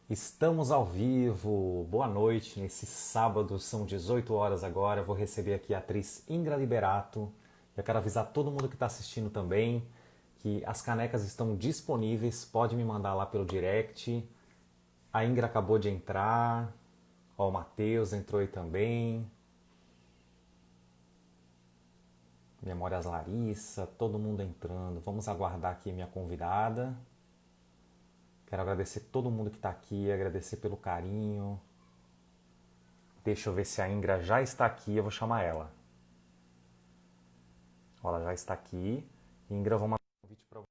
Estamos ao vivo, boa noite, nesse sábado, são 18 horas agora, eu vou receber aqui a atriz Ingra Liberato. Eu quero avisar todo mundo que está assistindo também que as canecas estão disponíveis, pode me mandar lá pelo direct. A Ingra acabou de entrar, ó, o Matheus entrou aí também, Memórias Larissa, todo mundo entrando. Vamos aguardar aqui a minha convidada. Quero agradecer todo mundo que está aqui, agradecer pelo carinho. Deixa eu ver se a Ingra já está aqui, eu vou chamar ela. Ó, ela já está aqui. Ingra, eu vou mandar um convite para você.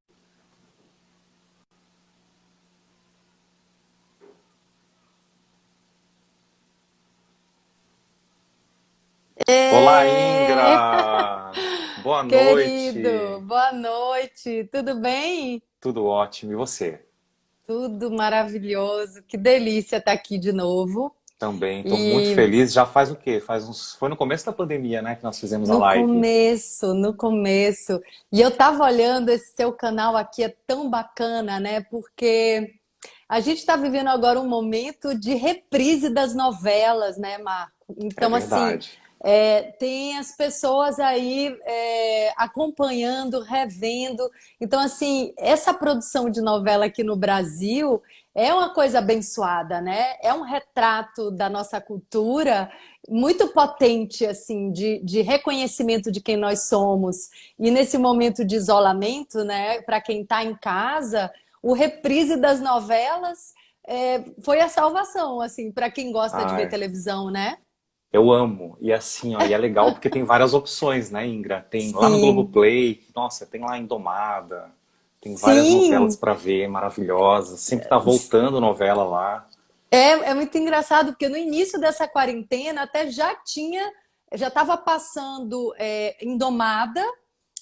Olá, Ê, Ingra! Boa querido, noite! boa noite, tudo bem? Tudo ótimo, e você? Tudo maravilhoso, que delícia estar aqui de novo. Também, estou muito E feliz. Já faz o quê? Foi no começo da pandemia, né, que nós fizemos a no live. começo, no começo. E eu tava olhando esse seu canal aqui, é tão bacana, né? Porque a gente está vivendo agora um momento de reprise das novelas, né, Marco? É Então, assim, verdade. tem as pessoas aí acompanhando, revendo. Então, assim, essa produção de novela aqui no Brasil é uma coisa abençoada, né? É um retrato da nossa cultura muito potente, assim, de reconhecimento de quem nós somos. E nesse momento de isolamento, né, para quem está em casa, o reprise das novelas foi a salvação, assim, para quem gosta de ver Ai, televisão, né? eu amo. E assim, ó, e é legal porque tem várias opções, né, Ingra? Tem lá no Sim, Globoplay, nossa, tem lá Indomada, tem várias novelas sim. para ver, maravilhosas. Sempre tá voltando novela lá. É muito engraçado, porque no início dessa quarentena até já estava passando Indomada,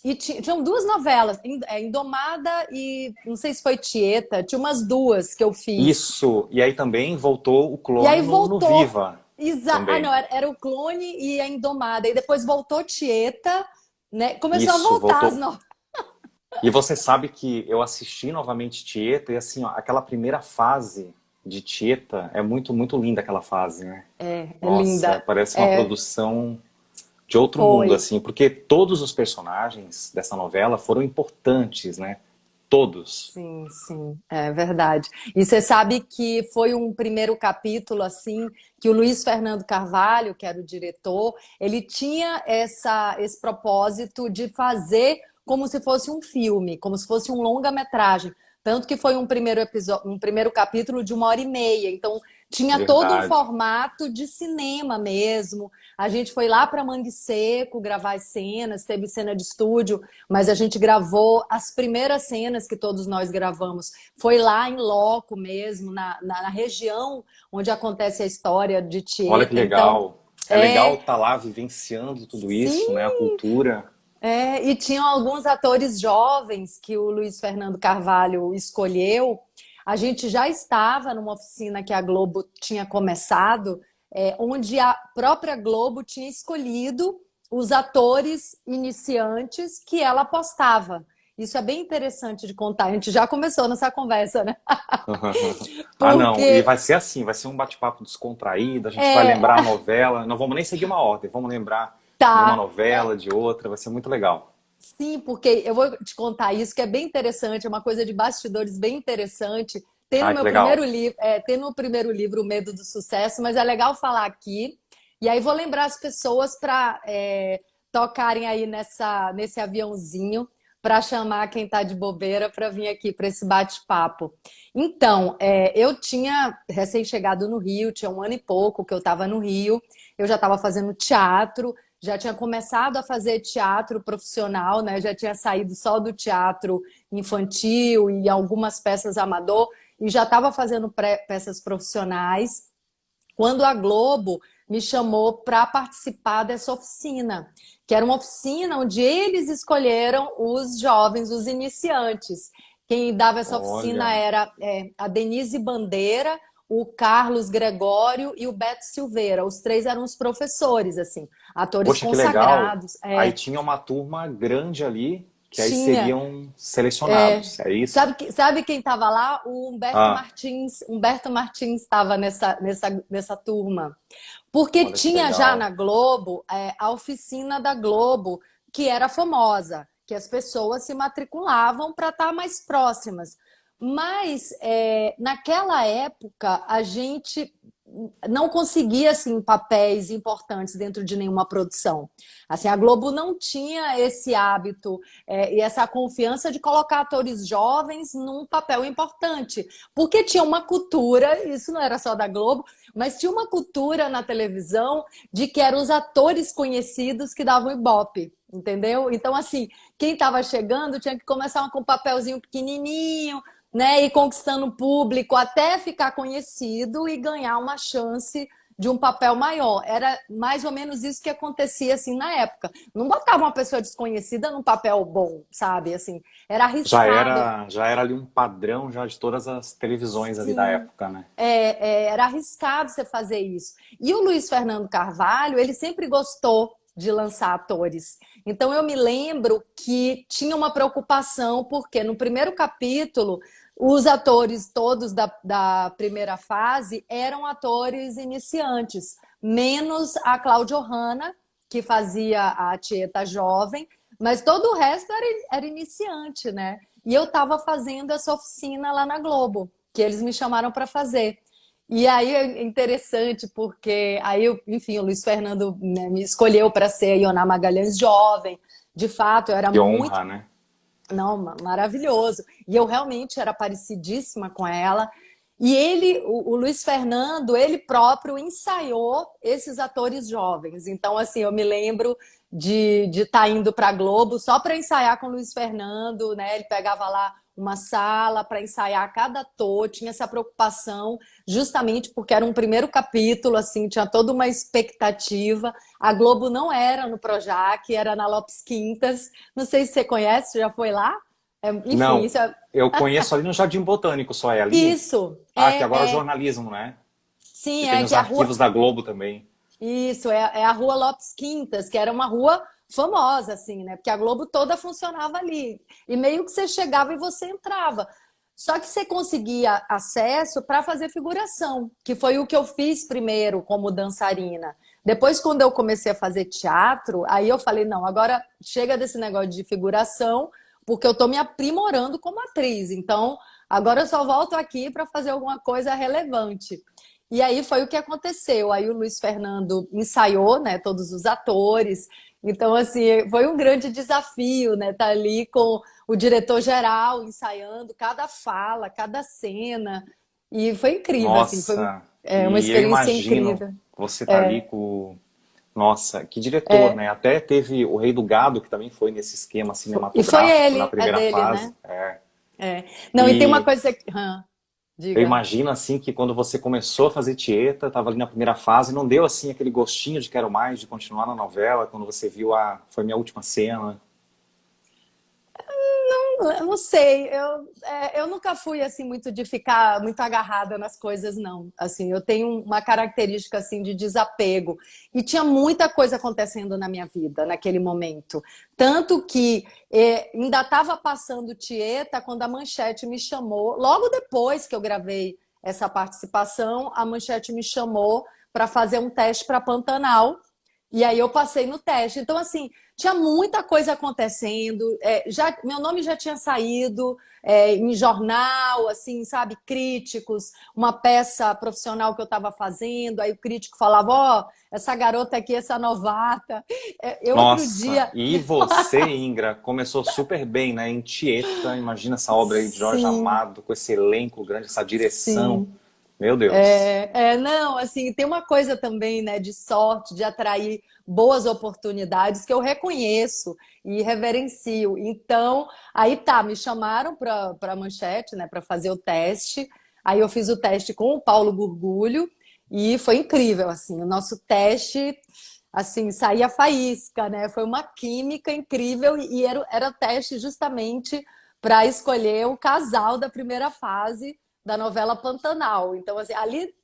e tinham duas novelas, Indomada e não sei se foi Tieta, tinha umas duas que eu fiz. Isso, e aí também voltou o E clone aí no voltou. Viva Ah, não, também. era o Clone e a Indomada. E depois voltou Tieta, né? Começou a Isso, voltar as voltou. novelas. E você sabe que eu assisti novamente Tieta e assim, ó, aquela primeira fase de Tieta é muito, muito linda aquela fase, né? É Nossa, linda. parece uma É, produção de outro mundo, foi. assim, porque todos os personagens dessa novela foram importantes, né? Todos. Sim, sim, é verdade. E você sabe que foi um primeiro capítulo assim que o Luiz Fernando Carvalho, que era o diretor, ele tinha esse propósito de fazer como se fosse um filme, como se fosse um longa-metragem. Tanto que foi um primeiro episódio, um primeiro capítulo de 1 hora e meia. Então tinha todo um Verdade. formato de cinema mesmo. A gente foi lá para Mangue Seco gravar as cenas, teve cena de estúdio, mas a gente gravou as primeiras cenas que todos nós gravamos. Foi lá em loco mesmo, na região onde acontece a história de Olha que Tieta. Então, legal. É legal é. estar lá vivenciando tudo Sim, isso, né? A cultura. e tinham alguns atores jovens que o Luiz Fernando Carvalho escolheu. A gente já estava numa oficina que a Globo tinha começado, onde a própria Globo tinha escolhido os atores iniciantes que ela apostava. Isso é bem interessante de contar. A gente já começou nessa conversa, né? Ah, não. E Porque vai ser assim, vai ser um bate-papo descontraído, a gente vai é, lembrar a novela, não vamos nem seguir uma ordem, vamos lembrar de uma tá. novela, de outra, vai ser muito legal. Sim, porque eu vou te contar isso, que é bem interessante, é uma coisa de bastidores bem interessante. Tem no Ah, que meu primeiro legal. livro, tem no primeiro livro O Medo do Sucesso, mas é legal falar aqui. E aí vou lembrar as pessoas para tocarem aí nesse aviãozinho para chamar quem está de bobeira para vir aqui para esse bate-papo. Então, eu tinha recém-chegado no Rio, tinha 1 ano e pouco que eu estava no Rio, eu já estava fazendo teatro, já tinha começado a fazer teatro profissional, né? Já tinha saído só do teatro infantil e algumas peças amador e já estava fazendo peças profissionais. Quando a Globo me chamou para participar dessa oficina, que era uma oficina onde eles escolheram os jovens, os iniciantes. Quem dava essa oficina Olha, era a Denise Bandeira, o Carlos Gregório e o Beto Silveira. Os três eram os professores, assim, atores poxa, que legal. consagrados. Aí tinha uma turma grande ali que aí Tinha. seriam É, selecionados, é isso? sabe quem estava lá? O Humberto Ah, Martins. Humberto Martins estava nessa turma. Porque olha que tinha já legal. na Globo a oficina da Globo, que era famosa, que as pessoas se matriculavam para estar mais próximas. Mas naquela época a gente não conseguia assim papéis importantes dentro de nenhuma produção. Assim, a Globo não tinha esse hábito e essa confiança de colocar atores jovens num papel importante, porque tinha uma cultura, isso não era só da Globo, mas tinha uma cultura na televisão de que eram os atores conhecidos que davam ibope, entendeu? Então, assim, quem estava chegando tinha que começar com um papelzinho pequenininho, né, e conquistando o público até ficar conhecido e ganhar uma chance de um papel maior. Era mais ou menos isso que acontecia assim na época. Não botava uma pessoa desconhecida num papel bom, sabe? Assim, era arriscado. Já era ali um padrão já de todas as televisões ali da Sim, época, né? era arriscado você fazer isso. E o Luiz Fernando Carvalho, ele sempre gostou de lançar atores. Então eu me lembro que tinha uma preocupação, porque no primeiro capítulo, os atores todos da primeira fase eram atores iniciantes, menos a Cláudia Hanna, que fazia a Tieta jovem, mas todo o resto era iniciante, né? E eu estava fazendo essa oficina lá na Globo, que eles me chamaram para fazer. E aí é interessante porque aí, enfim, o Luiz Fernando, né, me escolheu para ser a Ioná Magalhães jovem. De fato, eu era Que muito, honra, né? não, maravilhoso. E eu realmente era parecidíssima com ela. E ele, o Luiz Fernando, ele próprio ensaiou esses atores jovens. Então, assim, eu me lembro de estar indo para a Globo só para ensaiar com o Luiz Fernando, né? Ele pegava lá uma sala para ensaiar cada ator, tinha essa preocupação, justamente porque era um primeiro capítulo, assim, tinha toda uma expectativa. A Globo não era no Projac, era na Lopes Quintas. Não sei se você conhece, já foi lá? Enfim, Não, eu conheço ali no Jardim Botânico, só é ali? isso Ah, que agora é é, jornalismo, né? sim, Que tem é os que a rua, arquivos da Globo também. isso, é a Rua Lopes Quintas, que era uma rua famosa, assim, né? Porque a Globo toda funcionava ali. E meio que você chegava e você entrava. Só que você conseguia acesso para fazer figuração, que foi o que eu fiz primeiro como dançarina. Depois, quando eu comecei a fazer teatro, aí eu falei, não, agora chega desse negócio de figuração, porque eu estou me aprimorando como atriz. Então, agora eu só volto aqui para fazer alguma coisa relevante. E aí foi o que aconteceu. Aí o Luiz Fernando ensaiou, né, todos os atores. Então, assim, foi um grande desafio, né, estar ali com o diretor geral ensaiando cada fala, cada cena. E foi incrível, assim, foi Nossa, uma e eu experiência imagino incrível. você tá ali com. Nossa, que diretor, né? Até teve o Rei do Gado, que também foi nesse esquema E foi cinematográfico na ele, é primeira dele, fase. né? É. É. Não, e tem uma E coisa que. eu Diga. imagino assim que quando você começou a fazer Tieta, estava ali na primeira fase, não deu assim aquele gostinho de quero mais, de continuar na novela, quando você viu a foi minha última cena. Eu não sei, eu nunca fui assim muito de ficar muito agarrada nas coisas, não. Assim, eu tenho uma característica assim de desapego e tinha muita coisa acontecendo na minha vida naquele momento, tanto que ainda estava passando Tieta quando a Manchete me chamou. Logo depois que eu gravei essa participação, a Manchete me chamou para fazer um teste para Pantanal. E aí eu passei no teste. Então, assim, tinha muita coisa acontecendo. Meu nome já tinha saído em jornal, assim, sabe, críticos, uma peça profissional que eu estava fazendo. Aí o crítico falava: Ó, essa garota aqui, essa novata. Eu outro Nossa, dia, e você, Ingra, começou super bem, né? Em Tieta, imagina essa obra aí de Jorge sim, Amado, com esse elenco grande, essa direção. sim. Meu Deus. Não, assim, tem uma coisa também, né, de sorte, de atrair boas oportunidades que eu reconheço e reverencio. Então, aí tá, me chamaram para a Manchete, né, para fazer o teste. Aí eu fiz o teste com o Paulo Burgulho e foi incrível, assim, o nosso teste, assim, saía faísca, né? Foi uma química incrível e era teste justamente para escolher o casal da primeira fase da novela Pantanal. Então, assim,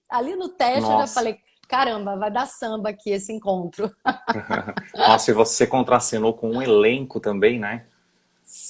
ali no teste eu já Nossa. falei, caramba, vai dar samba aqui esse encontro. Nossa, e você contracenou com um elenco também, né?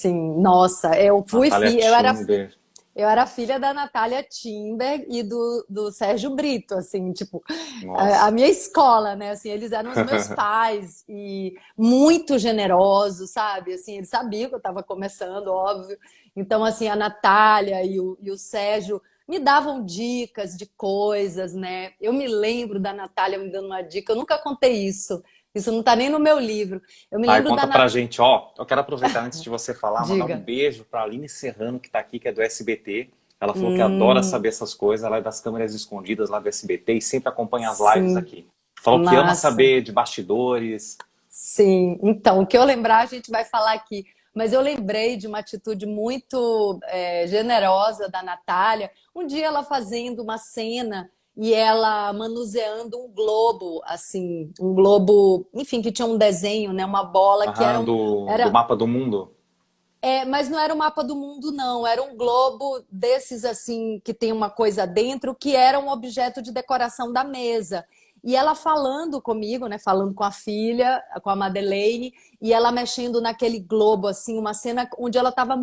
sim. Nossa, Natália Timber. eu era filha da Natália Timber e do Sérgio Brito, assim, tipo, a Nossa. minha escola, né? Assim, eles eram os meus pais e muito generosos, sabe? Assim, eles sabiam que eu estava começando, óbvio. Então, assim, a Natália e o Sérgio me davam dicas de coisas, né? Eu me lembro da Natália me dando uma dica, eu nunca contei isso. Isso não está nem no meu livro. Eu me Ai, lembro da conta pra Natália. gente, ó. Eu quero aproveitar antes de você falar, mandar um Diga. beijo pra Aline Serrano, que tá aqui, que é do SBT. Ela falou que adora Hum, saber essas coisas, ela é das câmeras escondidas lá do SBT e sempre acompanha as lives sim, aqui. Falou que ama massa. saber de bastidores. Sim, então, o que eu lembrar, a gente vai falar aqui. Mas eu lembrei de uma atitude muito generosa da Natália. Um dia ela fazendo uma cena e ela manuseando um globo, assim, um globo, enfim, que tinha um desenho, né? Uma bola que Aham, do era, mapa do mundo. mas não era o mapa do mundo, não. Era um globo desses assim que tem uma coisa dentro que era um objeto de decoração da mesa. E ela falando comigo, né? Falando com a filha, com a Madeleine, e ela mexendo naquele globo, assim, uma cena onde ela tava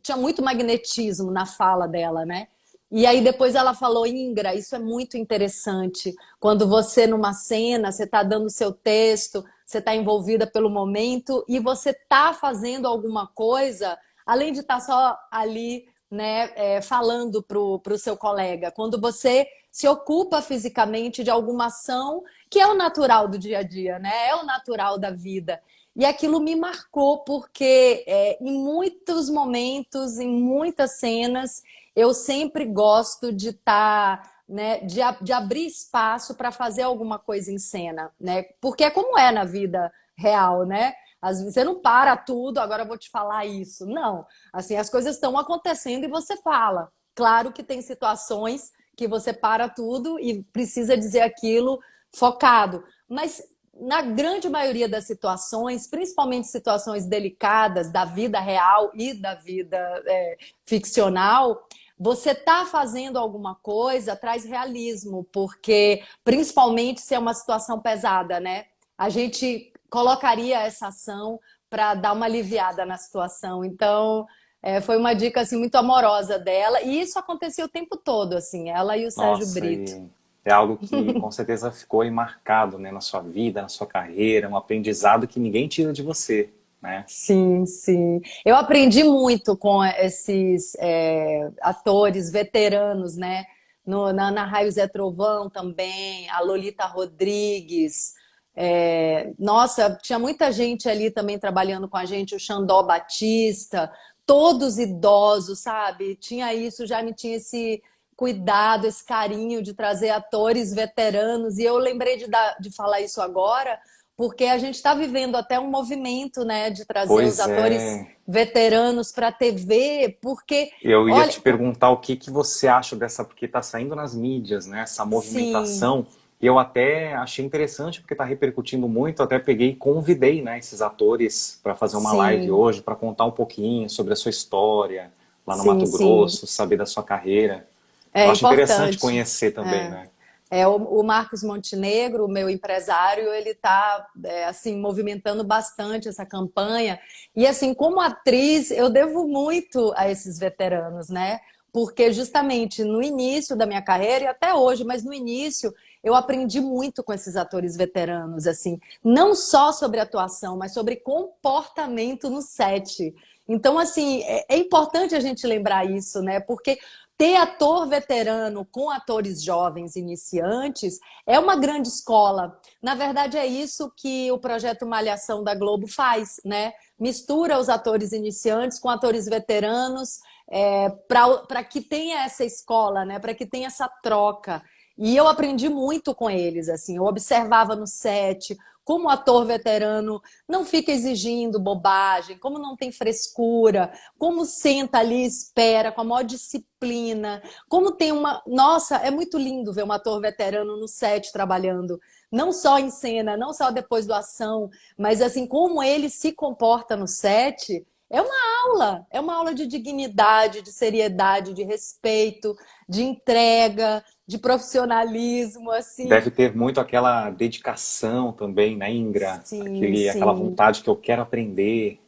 tinha muito magnetismo na fala dela, né? E aí depois ela falou, Ingra, isso é muito interessante. Quando você numa cena, você está dando o seu texto, você está envolvida pelo momento e você está fazendo alguma coisa, além de estar só ali, né, falando pro seu colega. Quando você se ocupa fisicamente de alguma ação que é o natural do dia a dia, né? É o natural da vida. E aquilo me marcou porque em muitos momentos, em muitas cenas, eu sempre gosto de estar, né, de abrir espaço para fazer alguma coisa em cena, né? Porque é como é na vida real, né? Às vezes você não para tudo, agora eu vou te falar isso. Não, assim, as coisas estão acontecendo e você fala. Claro que tem situações que você para tudo e precisa dizer aquilo focado, mas na grande maioria das situações, principalmente situações delicadas da vida real e da vida ficcional, você está fazendo alguma coisa traz realismo, porque principalmente se é uma situação pesada, né? A gente colocaria essa ação para dar uma aliviada na situação. Então, foi uma dica assim muito amorosa dela e isso acontecia o tempo todo, assim, ela e o Sérgio Nossa, Brito. e é algo que com certeza ficou aí marcado, né, na sua vida, na sua carreira, um aprendizado que ninguém tira de você, né? Sim, sim. Eu aprendi muito com esses atores veteranos, né? Na Ana Raio Zé Trovão também, a Lolita Rodrigues. Nossa, tinha muita gente ali também trabalhando com a gente, o Xandó Batista, todos idosos, sabe? Tinha isso, já me tinha esse cuidado, esse carinho de trazer atores veteranos. E eu lembrei de falar isso agora porque a gente está vivendo até um movimento, né, de trazer os Pois atores é, veteranos para a TV, porque, eu ia olha, te perguntar o que que você acha dessa, porque está saindo nas mídias, né, essa sim, movimentação, e eu até achei interessante porque está repercutindo muito, até peguei e convidei, né, esses atores para fazer uma live sim, hoje, para contar um pouquinho sobre a sua história lá no sim, Mato sim, Grosso, saber da sua carreira. Eu é acho interessante importante. conhecer também, É. né? O Marcos Montenegro, o meu empresário, ele está assim movimentando bastante essa campanha. E assim, como atriz, eu devo muito a esses veteranos, né? Porque justamente no início da minha carreira e até hoje, mas no início eu aprendi muito com esses atores veteranos, assim, não só sobre atuação, mas sobre comportamento no set. Então, assim, é importante a gente lembrar isso, né? Porque ter ator veterano com atores jovens iniciantes é uma grande escola. Na verdade, é isso que o projeto Malhação da Globo faz, né? Mistura os atores iniciantes com atores veteranos para que tenha essa escola, né? Para que tenha essa troca. E eu aprendi muito com eles, assim. Eu observava no set como o ator veterano não fica exigindo bobagem, como não tem frescura, como senta ali, espera com a maior disciplina, como tem uma. Nossa, é muito lindo ver um ator veterano no set trabalhando, não só em cena, não só depois do ação, mas assim, como ele se comporta no set. É uma aula de dignidade, de seriedade, de respeito, de entrega, de profissionalismo, assim. Deve ter muito aquela dedicação também, né, Ingra? Sim, Aquela sim. vontade que eu quero aprender.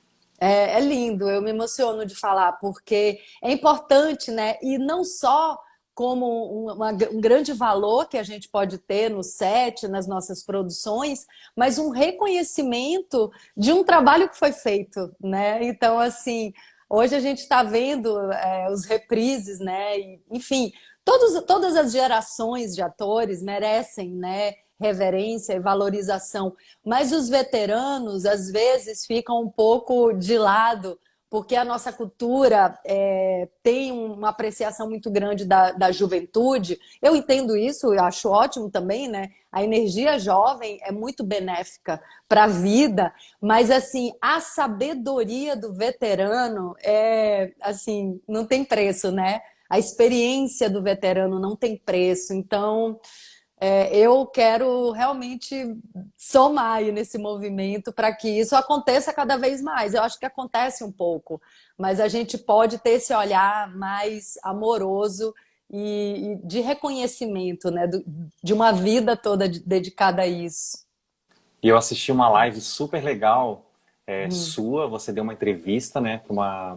É lindo, eu me emociono de falar, porque é importante, né? E não só como um grande valor que a gente pode ter no set, nas nossas produções, mas um reconhecimento de um trabalho que foi feito, né? Então, assim, hoje a gente está vendo os reprises, né? E, enfim, todas as gerações de atores merecem, né? Reverência e valorização, mas os veteranos às vezes ficam um pouco de lado, porque a nossa cultura tem uma apreciação muito grande da juventude. Eu entendo isso, eu acho ótimo também, né? A energia jovem é muito benéfica para a vida, mas assim, a sabedoria do veterano assim, não tem preço, né? A experiência do veterano não tem preço. Então, eu quero realmente somar aí nesse movimento para que isso aconteça cada vez mais. Eu acho que acontece um pouco, mas a gente pode ter esse olhar mais amoroso e de reconhecimento, né, de uma vida toda dedicada a isso. E eu assisti uma live super legal Hum. sua, você deu uma entrevista, né?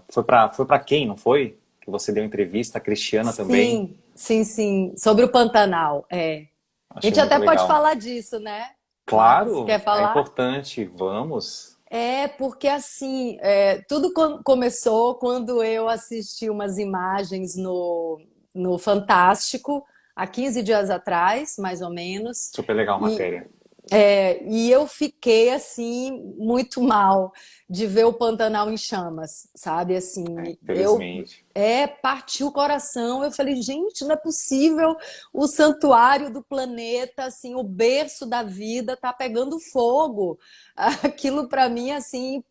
Foi para quem, não foi? Que você deu entrevista, a Cristiana também. Sim, sim, sim. Sobre o Pantanal, A Achei gente muito até pode legal. falar disso, né, Marcos? Claro, Quer é falar? importante, vamos. Porque assim, tudo começou quando eu assisti umas imagens no Fantástico, há 15 dias atrás, mais ou menos, Super legal a e, matéria, e eu fiquei assim, muito mal de ver o Pantanal em chamas, sabe? Assim, eu infelizmente. partiu o coração. Eu falei, gente, não é possível o santuário do planeta, assim, o berço da vida tá pegando fogo. Aquilo para mim, assim,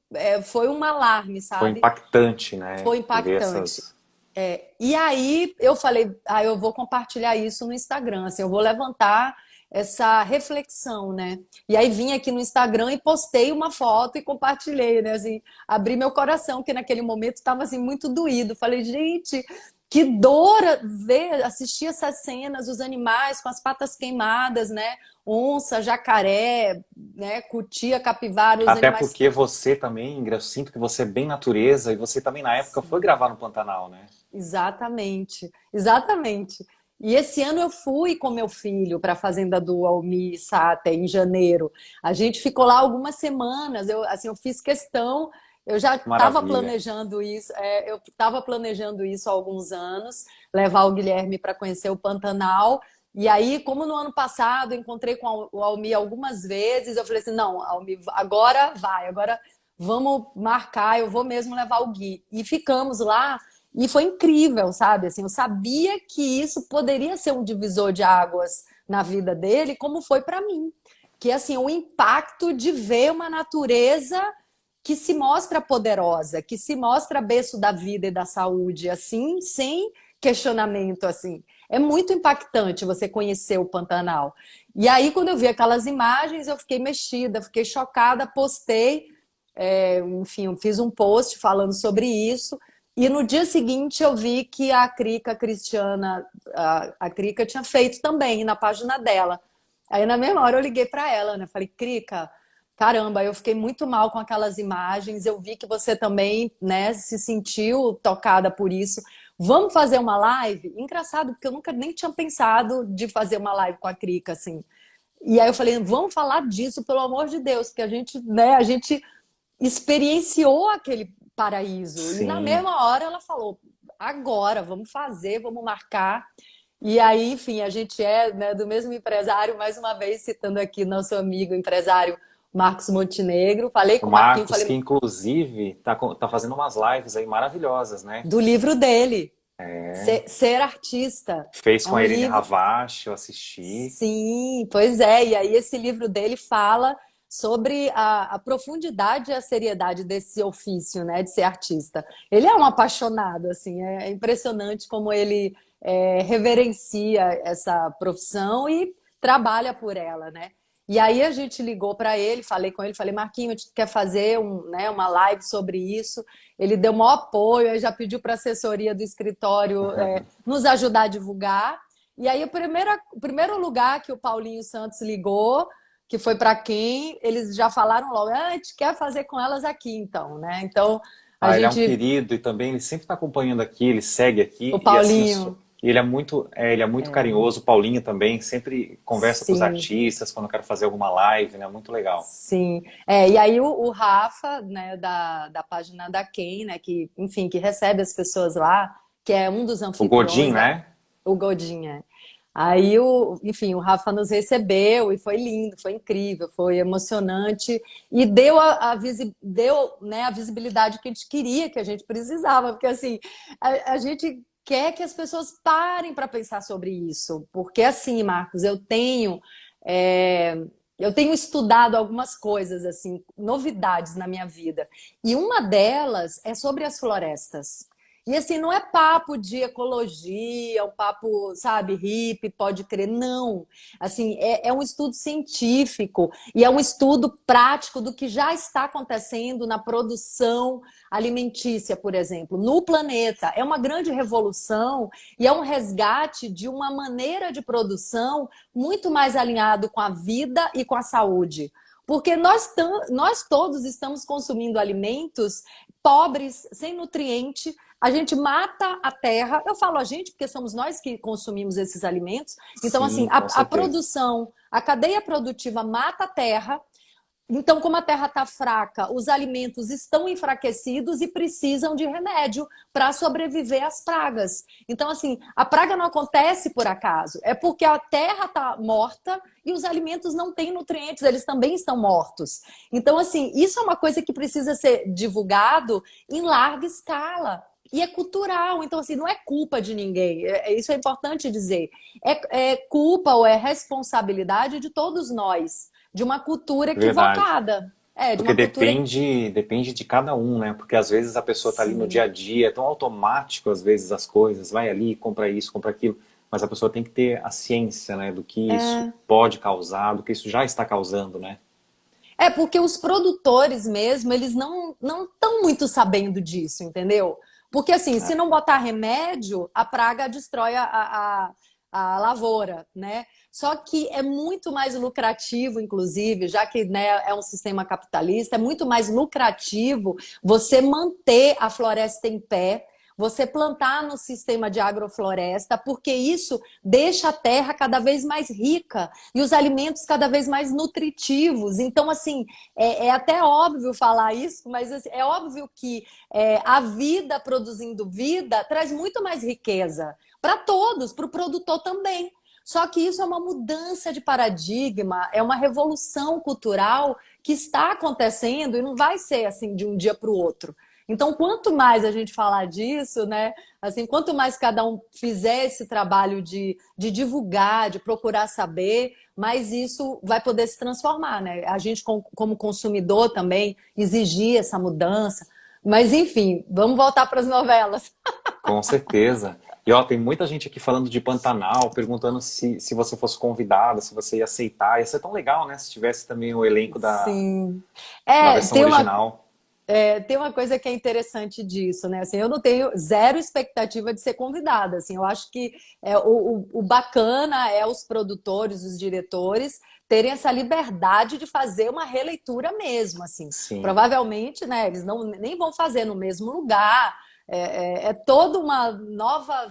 foi um alarme, Foi sabe? impactante, né? Foi Ver impactante. essas. E aí eu falei, eu vou compartilhar isso no Instagram, assim, eu vou levantar essa reflexão, né? E aí vim aqui no Instagram e postei uma foto e compartilhei, né? Assim, abri meu coração, que naquele momento estava assim muito doído. Falei, gente, que dor ver, assistir essas cenas, os animais com as patas queimadas, né? Onça, jacaré, né? Cutia, capivara, os Até animais. porque você também, Ingrid, eu sinto que você é bem natureza e você também na época foi gravar no Pantanal, né? Exatamente, exatamente. E esse ano eu fui com meu filho para a fazenda do Almi Sata em janeiro. A gente ficou lá algumas semanas. Eu fiz questão. Eu já estava Maravilha. planejando isso. Eu estava planejando isso há alguns anos, levar o Guilherme para conhecer o Pantanal. E aí, como no ano passado eu encontrei com o Almi algumas vezes, eu falei assim, não, Almi, agora vai, agora vamos marcar. Eu vou mesmo levar o Gui. E ficamos lá. E foi incrível, sabe? Assim, eu sabia que isso poderia ser um divisor de águas na vida dele, como foi para mim. Que assim, o impacto de ver uma natureza que se mostra poderosa, que se mostra berço da vida e da saúde, assim, sem questionamento, assim. É muito impactante você conhecer o Pantanal. E aí, quando eu vi aquelas imagens, eu fiquei mexida, fiquei chocada, postei, enfim, eu fiz um post falando sobre isso. E no dia seguinte eu vi que a Crica Cristiana, a Crica tinha feito também na página dela. Aí na mesma hora eu liguei para ela, né? Falei, Crica, caramba, eu fiquei muito mal com aquelas imagens. Eu vi que você também, né, se sentiu tocada por isso. Vamos fazer uma live? Engraçado, porque eu nunca nem tinha pensado de fazer uma live com a Crica, assim. E aí eu falei, vamos falar disso, pelo amor de Deus, porque a gente experienciou aquele paraíso. E na Sim. mesma hora ela falou: agora, vamos fazer, vamos marcar. E aí, enfim, a gente né, do mesmo empresário, mais uma vez citando aqui nosso amigo empresário Marcos Montenegro. Falei O com o Marquinho, Marcos, que falei inclusive tá fazendo umas lives aí maravilhosas, né? do livro dele, É. Ser Artista. Fez É com um a Irene livro. Ravache, eu assisti. Sim, pois é. E aí esse livro dele fala sobre a profundidade e a seriedade desse ofício, né, de ser artista. Ele é um apaixonado, assim, é impressionante como ele reverencia essa profissão e trabalha por ela, né? E aí a gente ligou para ele, falei com ele, falei, Marquinhos, a gente quer fazer né, uma live sobre isso. Ele deu maior apoio, aí já pediu para a assessoria do escritório nos ajudar a divulgar. E aí, o primeiro lugar que o Paulinho Santos ligou, que foi para quem eles já falaram logo, a gente quer fazer com elas aqui, então, né? Então, a Ah, ele é um gente... querido e também ele sempre está acompanhando aqui, ele segue O aqui e assim, Paulinho, ele é muito carinhoso, o Paulinho também, sempre conversa com os sim. artistas quando eu quero fazer alguma live, né? Muito legal. Sim, e aí o Rafa, né, da página da Quem, né, que, enfim, que recebe as pessoas lá, que é um dos O Godin, anfitriões lá, né? o Godinha. Aí, enfim, o Rafa nos recebeu e foi lindo, foi incrível, foi emocionante e deu deu, né, a visibilidade que a gente queria, que a gente precisava, porque assim, a gente quer que as pessoas parem para pensar sobre isso, porque assim, Marcos, é, eu tenho estudado algumas coisas, assim, novidades na minha vida, e uma delas é sobre as florestas. E assim, não é papo de ecologia, um papo, sabe, hippie, pode crer, não. Assim, é um estudo científico e é um estudo prático do que já está acontecendo na produção alimentícia, por exemplo, no planeta. É uma grande revolução e é um resgate de uma maneira de produção muito mais alinhado com a vida e com a saúde. Porque nós todos estamos consumindo alimentos pobres, sem nutriente, a gente mata a terra. Eu falo a gente porque somos nós que consumimos esses alimentos. Então, assim, Sim, com a certeza. produção, a cadeia produtiva mata a terra. Então, como a terra está fraca, os alimentos estão enfraquecidos e precisam de remédio para sobreviver às pragas. Então, assim, a praga não acontece por acaso, é porque a terra está morta e os alimentos não têm nutrientes, eles também estão mortos. Então, assim, isso é uma coisa que precisa ser divulgado em larga escala. E é cultural, então assim, não é culpa de ninguém. Isso é importante dizer. É culpa ou é responsabilidade de todos nós, de uma cultura Verdade. equivocada. É, de Porque uma cultura. depende de cada um, né? Porque às vezes a pessoa está ali no dia Sim. a dia, é tão automático às vezes as coisas, vai ali, compra isso, compra aquilo, mas a pessoa tem que ter a ciência, né, do que isso É. pode causar, do que isso já está causando, né? É porque os produtores mesmo, eles não estão muito sabendo disso, entendeu? Porque assim, se não botar remédio, a praga destrói a lavoura, né? Só que é muito mais lucrativo, inclusive, já que, né, é um sistema capitalista, é muito mais lucrativo você manter a floresta em pé, você plantar no sistema de agrofloresta, porque isso deixa a terra cada vez mais rica e os alimentos cada vez mais nutritivos. Então, assim, é até óbvio falar isso, mas assim, é óbvio que a vida produzindo vida traz muito mais riqueza para todos, para o produtor também. Só que isso é uma mudança de paradigma, é uma revolução cultural que está acontecendo e não vai ser assim de um dia para o outro. Então, quanto mais a gente falar disso, né? Assim, quanto mais cada um fizer esse trabalho de divulgar, de procurar saber, mais isso vai poder se transformar, né? A gente, como consumidor, também exigir essa mudança. Mas, enfim, vamos voltar para as novelas. Com certeza. E ó, tem muita gente aqui falando de Pantanal, perguntando se você fosse convidada, se você ia aceitar. Ia ser tão legal, né? Se tivesse também o elenco Sim. da versão original. Tem uma coisa que é interessante disso, né? Assim, eu não tenho zero expectativa de ser convidada. Assim, eu acho que o bacana é os produtores, os diretores terem essa liberdade de fazer uma releitura mesmo. Assim, Sim, provavelmente, né? Eles nem vão fazer no mesmo lugar. É toda uma nova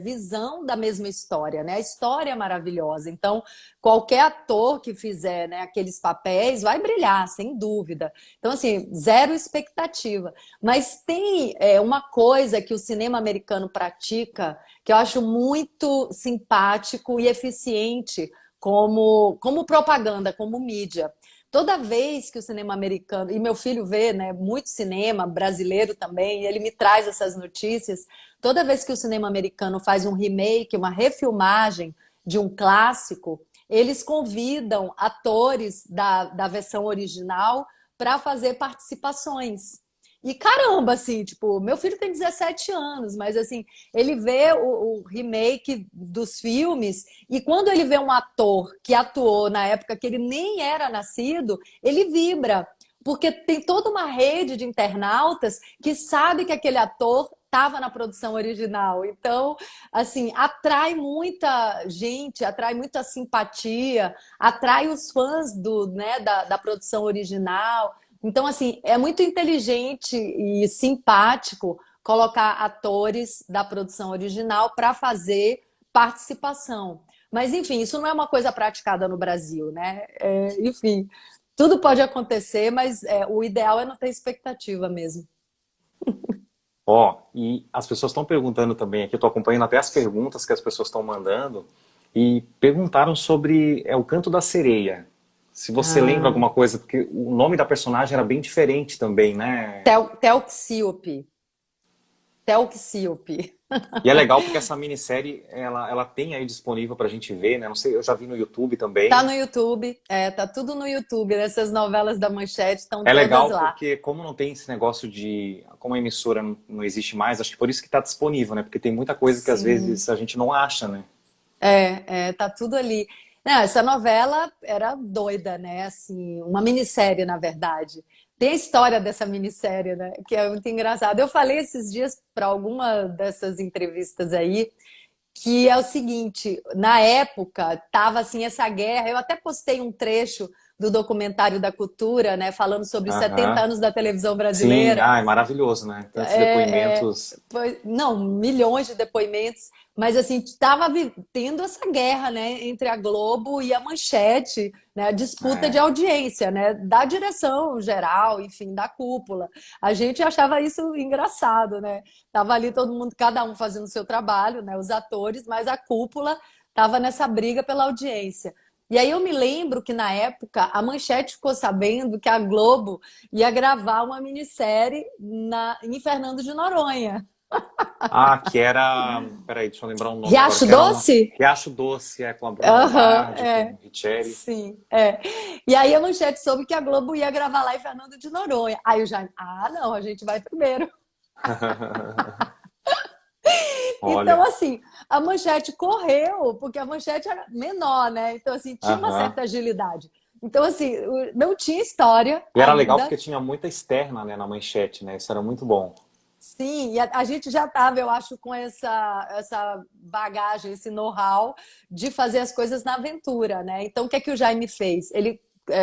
visão da mesma história, né? A história é maravilhosa. Então, qualquer ator que fizer, né, aqueles papéis vai brilhar, sem dúvida. Então, assim, zero expectativa. Mas tem uma coisa que o cinema americano pratica que eu acho muito simpático e eficiente como propaganda, como mídia. Toda vez que o cinema americano, e meu filho vê, né, muito cinema brasileiro também, e ele me traz essas notícias, toda vez que o cinema americano faz um remake, uma refilmagem de um clássico, eles convidam atores da versão original para fazer participações. E caramba, assim, tipo, meu filho tem 17 anos, mas assim, ele vê o remake dos filmes e quando ele vê um ator que atuou na época que ele nem era nascido, ele vibra, porque tem toda uma rede de internautas que sabe que aquele ator estava na produção original. Então, assim, atrai muita gente, atrai muita simpatia, atrai os fãs né, da produção original. Então, assim, é muito inteligente e simpático colocar atores da produção original para fazer participação. Mas, enfim, isso não é uma coisa praticada no Brasil, né? Enfim, tudo pode acontecer, mas o ideal é não ter expectativa mesmo. Ó, e as pessoas estão perguntando também aqui, eu estou acompanhando até as perguntas que as pessoas estão mandando, e perguntaram sobre o Canto da Sereia. Se você lembra Ah, alguma coisa, porque o nome da personagem era bem diferente também, né? Telquíope. Telquíope. E é legal porque essa minissérie, ela tem aí disponível pra gente ver, né? Não sei, eu já vi no YouTube Tá também. no YouTube, tá tudo no YouTube. Essas novelas da Manchete estão É todas legal lá. porque como não tem esse negócio de... Como a emissora não existe mais, acho que por isso que tá disponível, né? Porque tem muita coisa que às Sim, vezes a gente não acha, né? tá tudo ali. Não, essa novela era doida, né? Assim, uma minissérie, na verdade. Tem a história dessa minissérie, né? Que é muito engraçado. Eu falei esses dias para alguma dessas entrevistas aí que é o seguinte, na época tava assim essa guerra, eu até postei um trecho do documentário da Cultura, né, falando sobre os 70 Aham. anos da televisão Sim, brasileira. ah, é maravilhoso, né? Tantos É, depoimentos. não, milhões de depoimentos, mas assim, estava tendo essa guerra, né, entre a Globo e a Manchete, né, a disputa de É, audiência, né, da direção geral, enfim, da cúpula. A gente achava isso engraçado, né? Tava ali todo mundo, cada um fazendo o seu trabalho, né, os atores, mas a cúpula estava nessa briga pela audiência. E aí eu me lembro que na época a Manchete ficou sabendo que a Globo ia gravar uma minissérie em Fernando de Noronha. ah, que era. Peraí, deixa eu lembrar um nome agora. Riacho Que era uma. Doce? Riacho Doce, com a Bruna Aham, Lombardi, com o Richelli. sim, E aí a Manchete soube que a Globo ia gravar lá em Fernando de Noronha. Aí eu já, não, a gente vai primeiro. Então, Olha. assim, a Manchete correu, porque a Manchete era menor, né? Então, assim, tinha uma Aham. certa agilidade. Então, assim, não tinha história E era legal ainda. porque tinha muita externa, né, na manchete, né? Isso era muito bom. Sim, e a gente já estava, eu acho, com essa bagagem, esse know-how de fazer as coisas na aventura, né? Então, o que é que o Jaime fez? Ele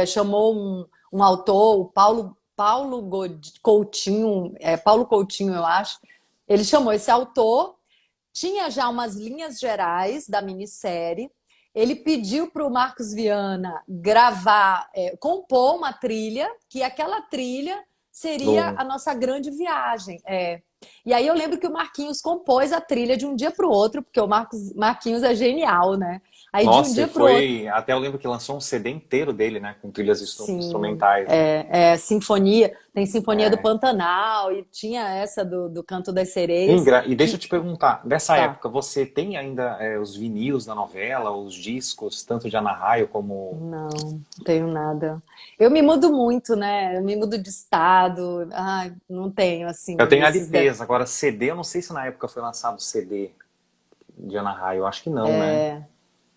chamou um autor, o Coutinho, Paulo Coutinho, eu acho. Ele chamou esse autor, tinha já umas linhas gerais da minissérie. Ele pediu para o Marcos Viana gravar, compor uma trilha, que aquela trilha seria Do... a nossa grande viagem. E aí eu lembro que o Marquinhos compôs a trilha de um dia para o outro, porque o Marquinhos é genial, né? Aí de um Nossa, e dia para o outro. foi. Até eu lembro que lançou um CD inteiro dele, né? Com trilhas Sim, instrumentais, né? Sinfonia, tem Sinfonia do É. Pantanal e tinha essa do Canto das Sereias, E deixa eu que te perguntar, dessa tá. época, você tem ainda os vinis da novela, os discos, tanto de Ana Raio como. Não, não tenho nada. Eu me mudo muito, né? Eu me mudo de estado. Ai, não tenho, Eu assim, tenho esses. LPs, agora CD, eu não sei se na época foi lançado CD de Ana Raio, eu acho que não, né?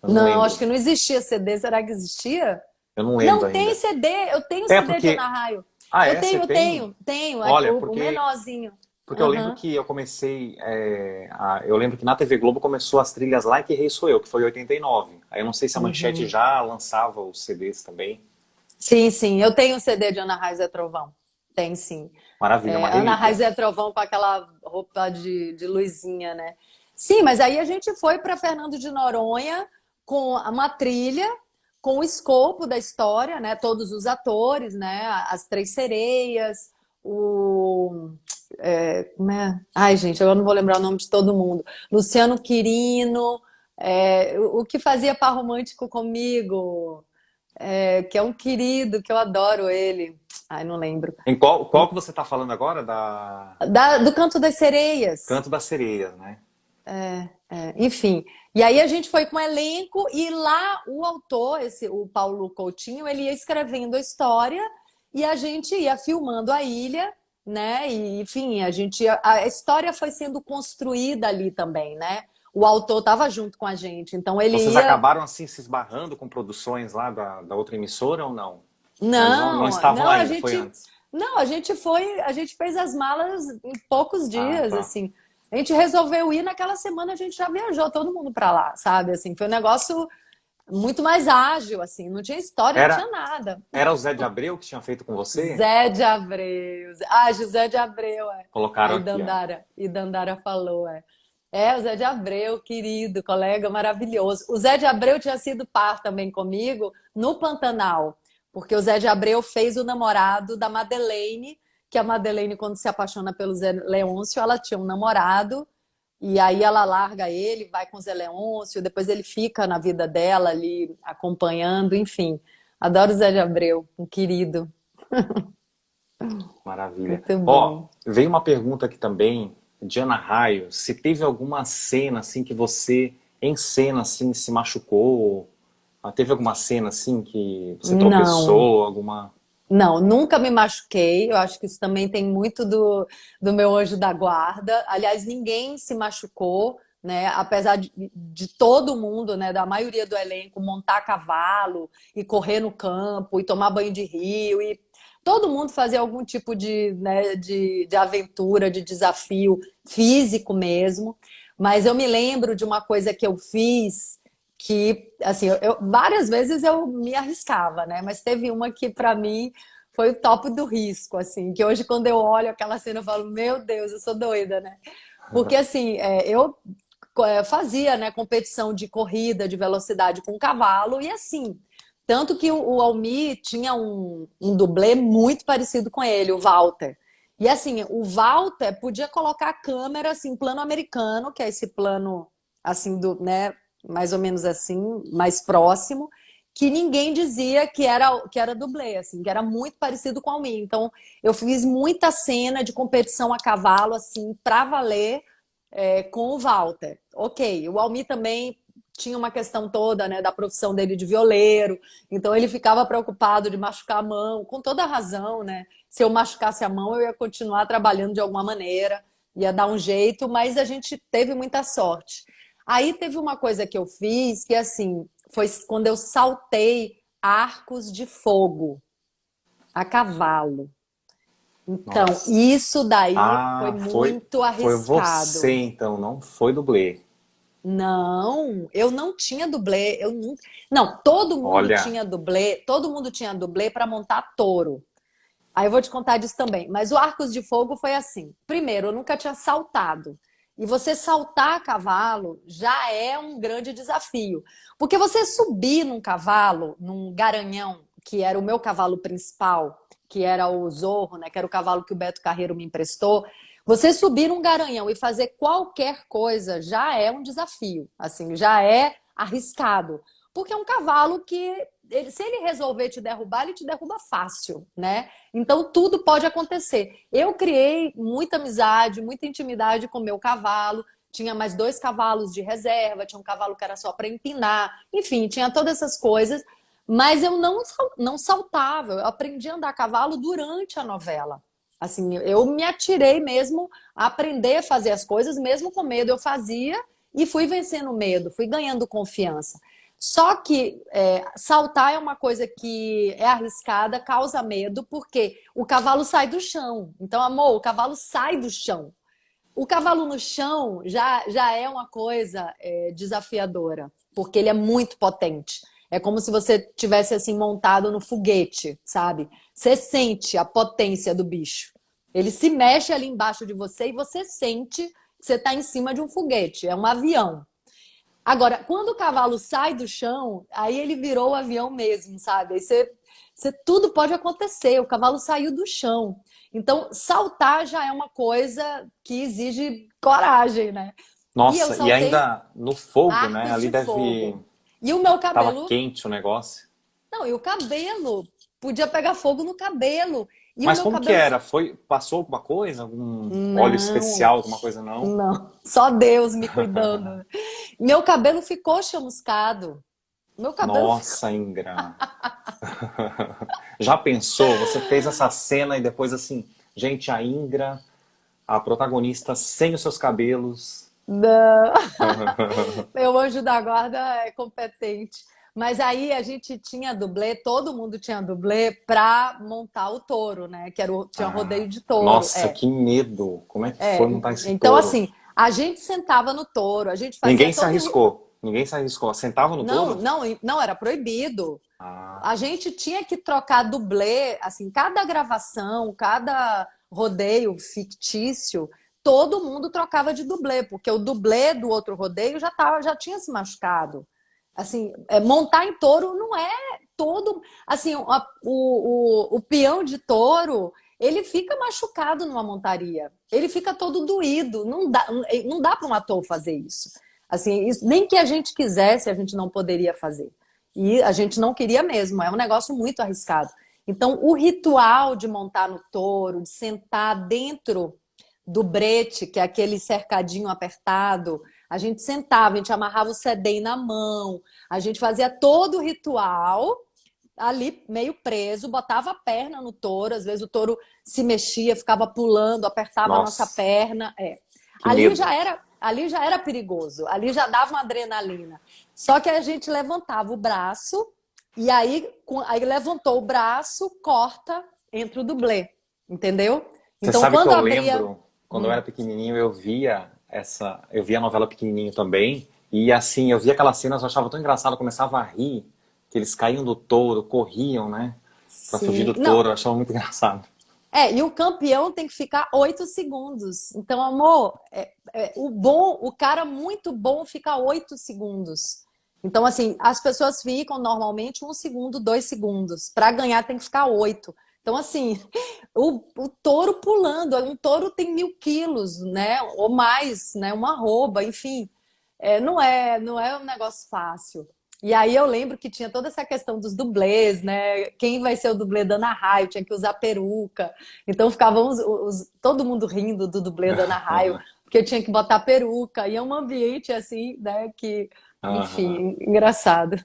Eu não Não, acho lembro. que não existia CD. Será que existia? Eu não lembro Não, tem ainda. CD. Eu tenho É CD de porque. Ana Raio. Ah, Eu é? Você tenho, eu tem? tenho, tenho. Olha, O porque menorzinho. Porque eu lembro Aham. que eu comecei. Eu lembro que na TV Globo começou as trilhas Lá que Rei Sou Eu, que foi em 89. Aí eu não sei se a Manchete Uhum. já lançava os CDs também. Sim, sim. Eu tenho CD de Ana Raiz é Trovão. Tem, sim. Maravilha, uma Ana Raiz relíquia. é Trovão com aquela roupa de luzinha, né? Sim, mas aí a gente foi para Fernando de Noronha com uma trilha, com o escopo da história, né? Todos os atores, né? As três sereias, como é? Ai, gente, eu não vou lembrar o nome de todo mundo. Luciano Quirino, o que fazia par romântico comigo, que é um querido, que eu adoro ele. Ai, não lembro. Em qual que você está falando agora? Da Do Canto das Sereias. Canto das Sereias, né? Enfim. E aí a gente foi com o elenco e lá o autor, o Paulo Coutinho, ele ia escrevendo a história e a gente ia filmando a ilha, né? E, enfim, a história foi sendo construída ali também, né? O autor estava junto com a gente, então ele Vocês ia. acabaram assim se esbarrando com produções lá da outra emissora ou não? Eles não Não, estavam não, lá ainda, foi antes. a gente fez as malas em poucos Ah, dias, tá. assim. A gente resolveu ir, naquela semana a gente já viajou todo mundo pra lá, sabe? Assim, foi um negócio muito mais ágil, assim, não tinha história, não tinha Era, nada. era o Zé de Abreu que tinha feito com você? Zé de Abreu. Ah, José de Abreu, é. Colocaram Aí aqui, ó. Dandara falou, é. É, o Zé de Abreu, querido, colega maravilhoso. O Zé de Abreu tinha sido par também comigo no Pantanal, porque o Zé de Abreu fez o namorado da Madeleine, que a Madeleine, quando se apaixona pelo Zé Leôncio, ela tinha um namorado, e aí ela larga ele, vai com o Zé Leôncio, depois ele fica na vida dela ali, acompanhando, enfim. Adoro o Zé de Abreu, um querido. Maravilha. Muito Ó, bom. veio uma pergunta aqui também, de Ana Raio, se teve alguma cena assim que você, em cena assim, se machucou? Teve alguma cena assim que você Não, tropeçou, alguma... não, nunca me machuquei. Eu acho que isso também tem muito do meu anjo da guarda. Aliás, ninguém se machucou, né? Apesar de todo mundo, né? Da maioria do elenco montar cavalo e correr no campo e tomar banho de rio e todo mundo fazer algum tipo de, né, de aventura, de desafio físico mesmo. Mas eu me lembro de uma coisa que eu fiz que, assim, várias vezes eu me arriscava, né? Mas teve uma que para mim foi o top do risco, assim, que hoje quando eu olho aquela cena eu falo, meu Deus, eu sou doida, né? Porque assim, eu fazia, né, competição de corrida, de velocidade com cavalo e assim, tanto que o Almir tinha um dublê muito parecido com ele, o Walter. E assim, o Walter podia colocar a câmera assim, plano americano, que é esse plano assim do, né, mais ou menos assim, mais próximo, que ninguém dizia que era dublê, assim, que era muito parecido com o Almir. Então, eu fiz muita cena de competição a cavalo assim, para valer com o Walter. Ok, o Almir também tinha uma questão toda, né, da profissão dele de violeiro, então ele ficava preocupado de machucar a mão, com toda a razão, né? Se eu machucasse a mão, eu ia continuar trabalhando de alguma maneira, ia dar um jeito, mas a gente teve muita sorte. Aí teve uma coisa que eu fiz que assim, foi quando eu saltei arcos de fogo a cavalo. Então, Nossa. isso daí foi Ah, muito foi você arriscado. então, não foi dublê. Não, eu não tinha dublê, eu não. Não, todo mundo Olha, tinha dublê, todo mundo tinha dublê para montar touro. Aí eu vou te contar disso também. Mas o Arcos de Fogo foi assim. Primeiro, eu nunca tinha saltado. E você saltar a cavalo já é um grande desafio. Porque você subir num cavalo, num garanhão, que era o meu cavalo principal, que era o Zorro, né, que era o cavalo que o Beto Carreiro me emprestou, você subir num garanhão e fazer qualquer coisa já é um desafio. Assim, já é arriscado. Porque é um cavalo que, se ele resolver te derrubar, ele te derruba fácil, né? Então tudo pode acontecer. Eu criei muita amizade, muita intimidade com o meu cavalo. Tinha mais dois cavalos de reserva, tinha um cavalo que era só para empinar, enfim, tinha todas essas coisas. Mas eu não saltava, eu aprendi a andar a cavalo durante a novela. Assim, eu me atirei mesmo a aprender a fazer as coisas, mesmo com medo eu fazia e fui vencendo o medo, fui ganhando confiança. Só que saltar é uma coisa que é arriscada, causa medo, porque o cavalo sai do chão. Então, amor, o cavalo sai do chão. O cavalo no chão já é uma coisa desafiadora, porque ele é muito potente. É como se você tivesse assim montado no foguete, sabe? Você sente a potência do bicho. Ele se mexe ali embaixo de você e você sente que você está em cima de um foguete. É um avião. Agora, quando o cavalo sai do chão, aí ele virou o avião mesmo, sabe? Aí tudo pode acontecer. O cavalo saiu do chão. Então, saltar já é uma coisa que exige coragem, né? E eu nossa, e saltei ainda no fogo, né? arcos Ali de deve... fogo. E o meu Tava cabelo, quente o negócio. não, e o cabelo, podia pegar fogo no cabelo. E o Mas meu como que cabelo, era? Foi, passou alguma coisa? Algum óleo não, especial, alguma coisa não? não, só Deus me cuidando. Meu cabelo ficou chamuscado. Meu cabelo ficou. Nossa, Ingra. Já pensou? Você fez essa cena e depois assim, gente, a Ingra, a protagonista sem os seus cabelos. Não. Meu anjo da guarda é competente. Mas aí a gente tinha dublê, todo mundo tinha dublê para montar o touro, né? Tinha rodeio Ah, de touro. nossa, que medo! Como é que foi montar esse Então, touro? assim, A gente sentava no touro, a gente fazia Ninguém se todo arriscou. Ninguém se arriscou. Sentava no Não, touro? não, não era proibido. Ah, A gente tinha que trocar dublê, assim, cada gravação, cada rodeio fictício, todo mundo trocava de dublê, porque o dublê do outro rodeio já tinha se machucado. Assim, montar em touro não é todo, assim, o peão de touro, ele fica machucado numa montaria, ele fica todo doído, não dá para um ator fazer isso. Assim, nem que a gente quisesse, a gente não poderia fazer. E a gente não queria mesmo, é um negócio muito arriscado. Então, o ritual de montar no touro, de sentar dentro do brete, que é aquele cercadinho apertado, a gente sentava, a gente amarrava o sedem na mão, a gente fazia todo o ritual ali meio preso, botava a perna no touro, às vezes o touro se mexia, ficava pulando, apertava a nossa nossa, perna. que Ali medo. já era, ali já era perigoso, ali já dava uma adrenalina. Só que a gente levantava o braço e aí levantou o braço, corta, entra o dublê, entendeu? Você Então sabe que quando eu abria, lembro, quando eu era pequenininho, eu via a novela pequenininho também, e assim, eu via aquelas cenas, eu achava tão engraçado, eu começava a rir, que eles caíam do touro, corriam, né, pra fugir sim, do não, touro, eu achava muito engraçado. e o campeão tem que ficar 8 segundos. Então, amor, o cara muito bom fica 8 segundos. Então, assim, as pessoas ficam normalmente 1 segundo, 2 segundos. Para ganhar tem que ficar 8. Então, assim, o touro pulando, um touro tem 1.000 quilos, né? Ou mais, né? Uma arroba, enfim. Não é um negócio fácil. E aí eu lembro que tinha toda essa questão dos dublês, né? Quem vai ser o dublê da Ana Raio? Tinha que usar peruca. Então ficavam todo mundo rindo do dublê da Ana Raio, porque eu tinha que botar peruca. E é um ambiente assim, né? Que, Aham. enfim, engraçado.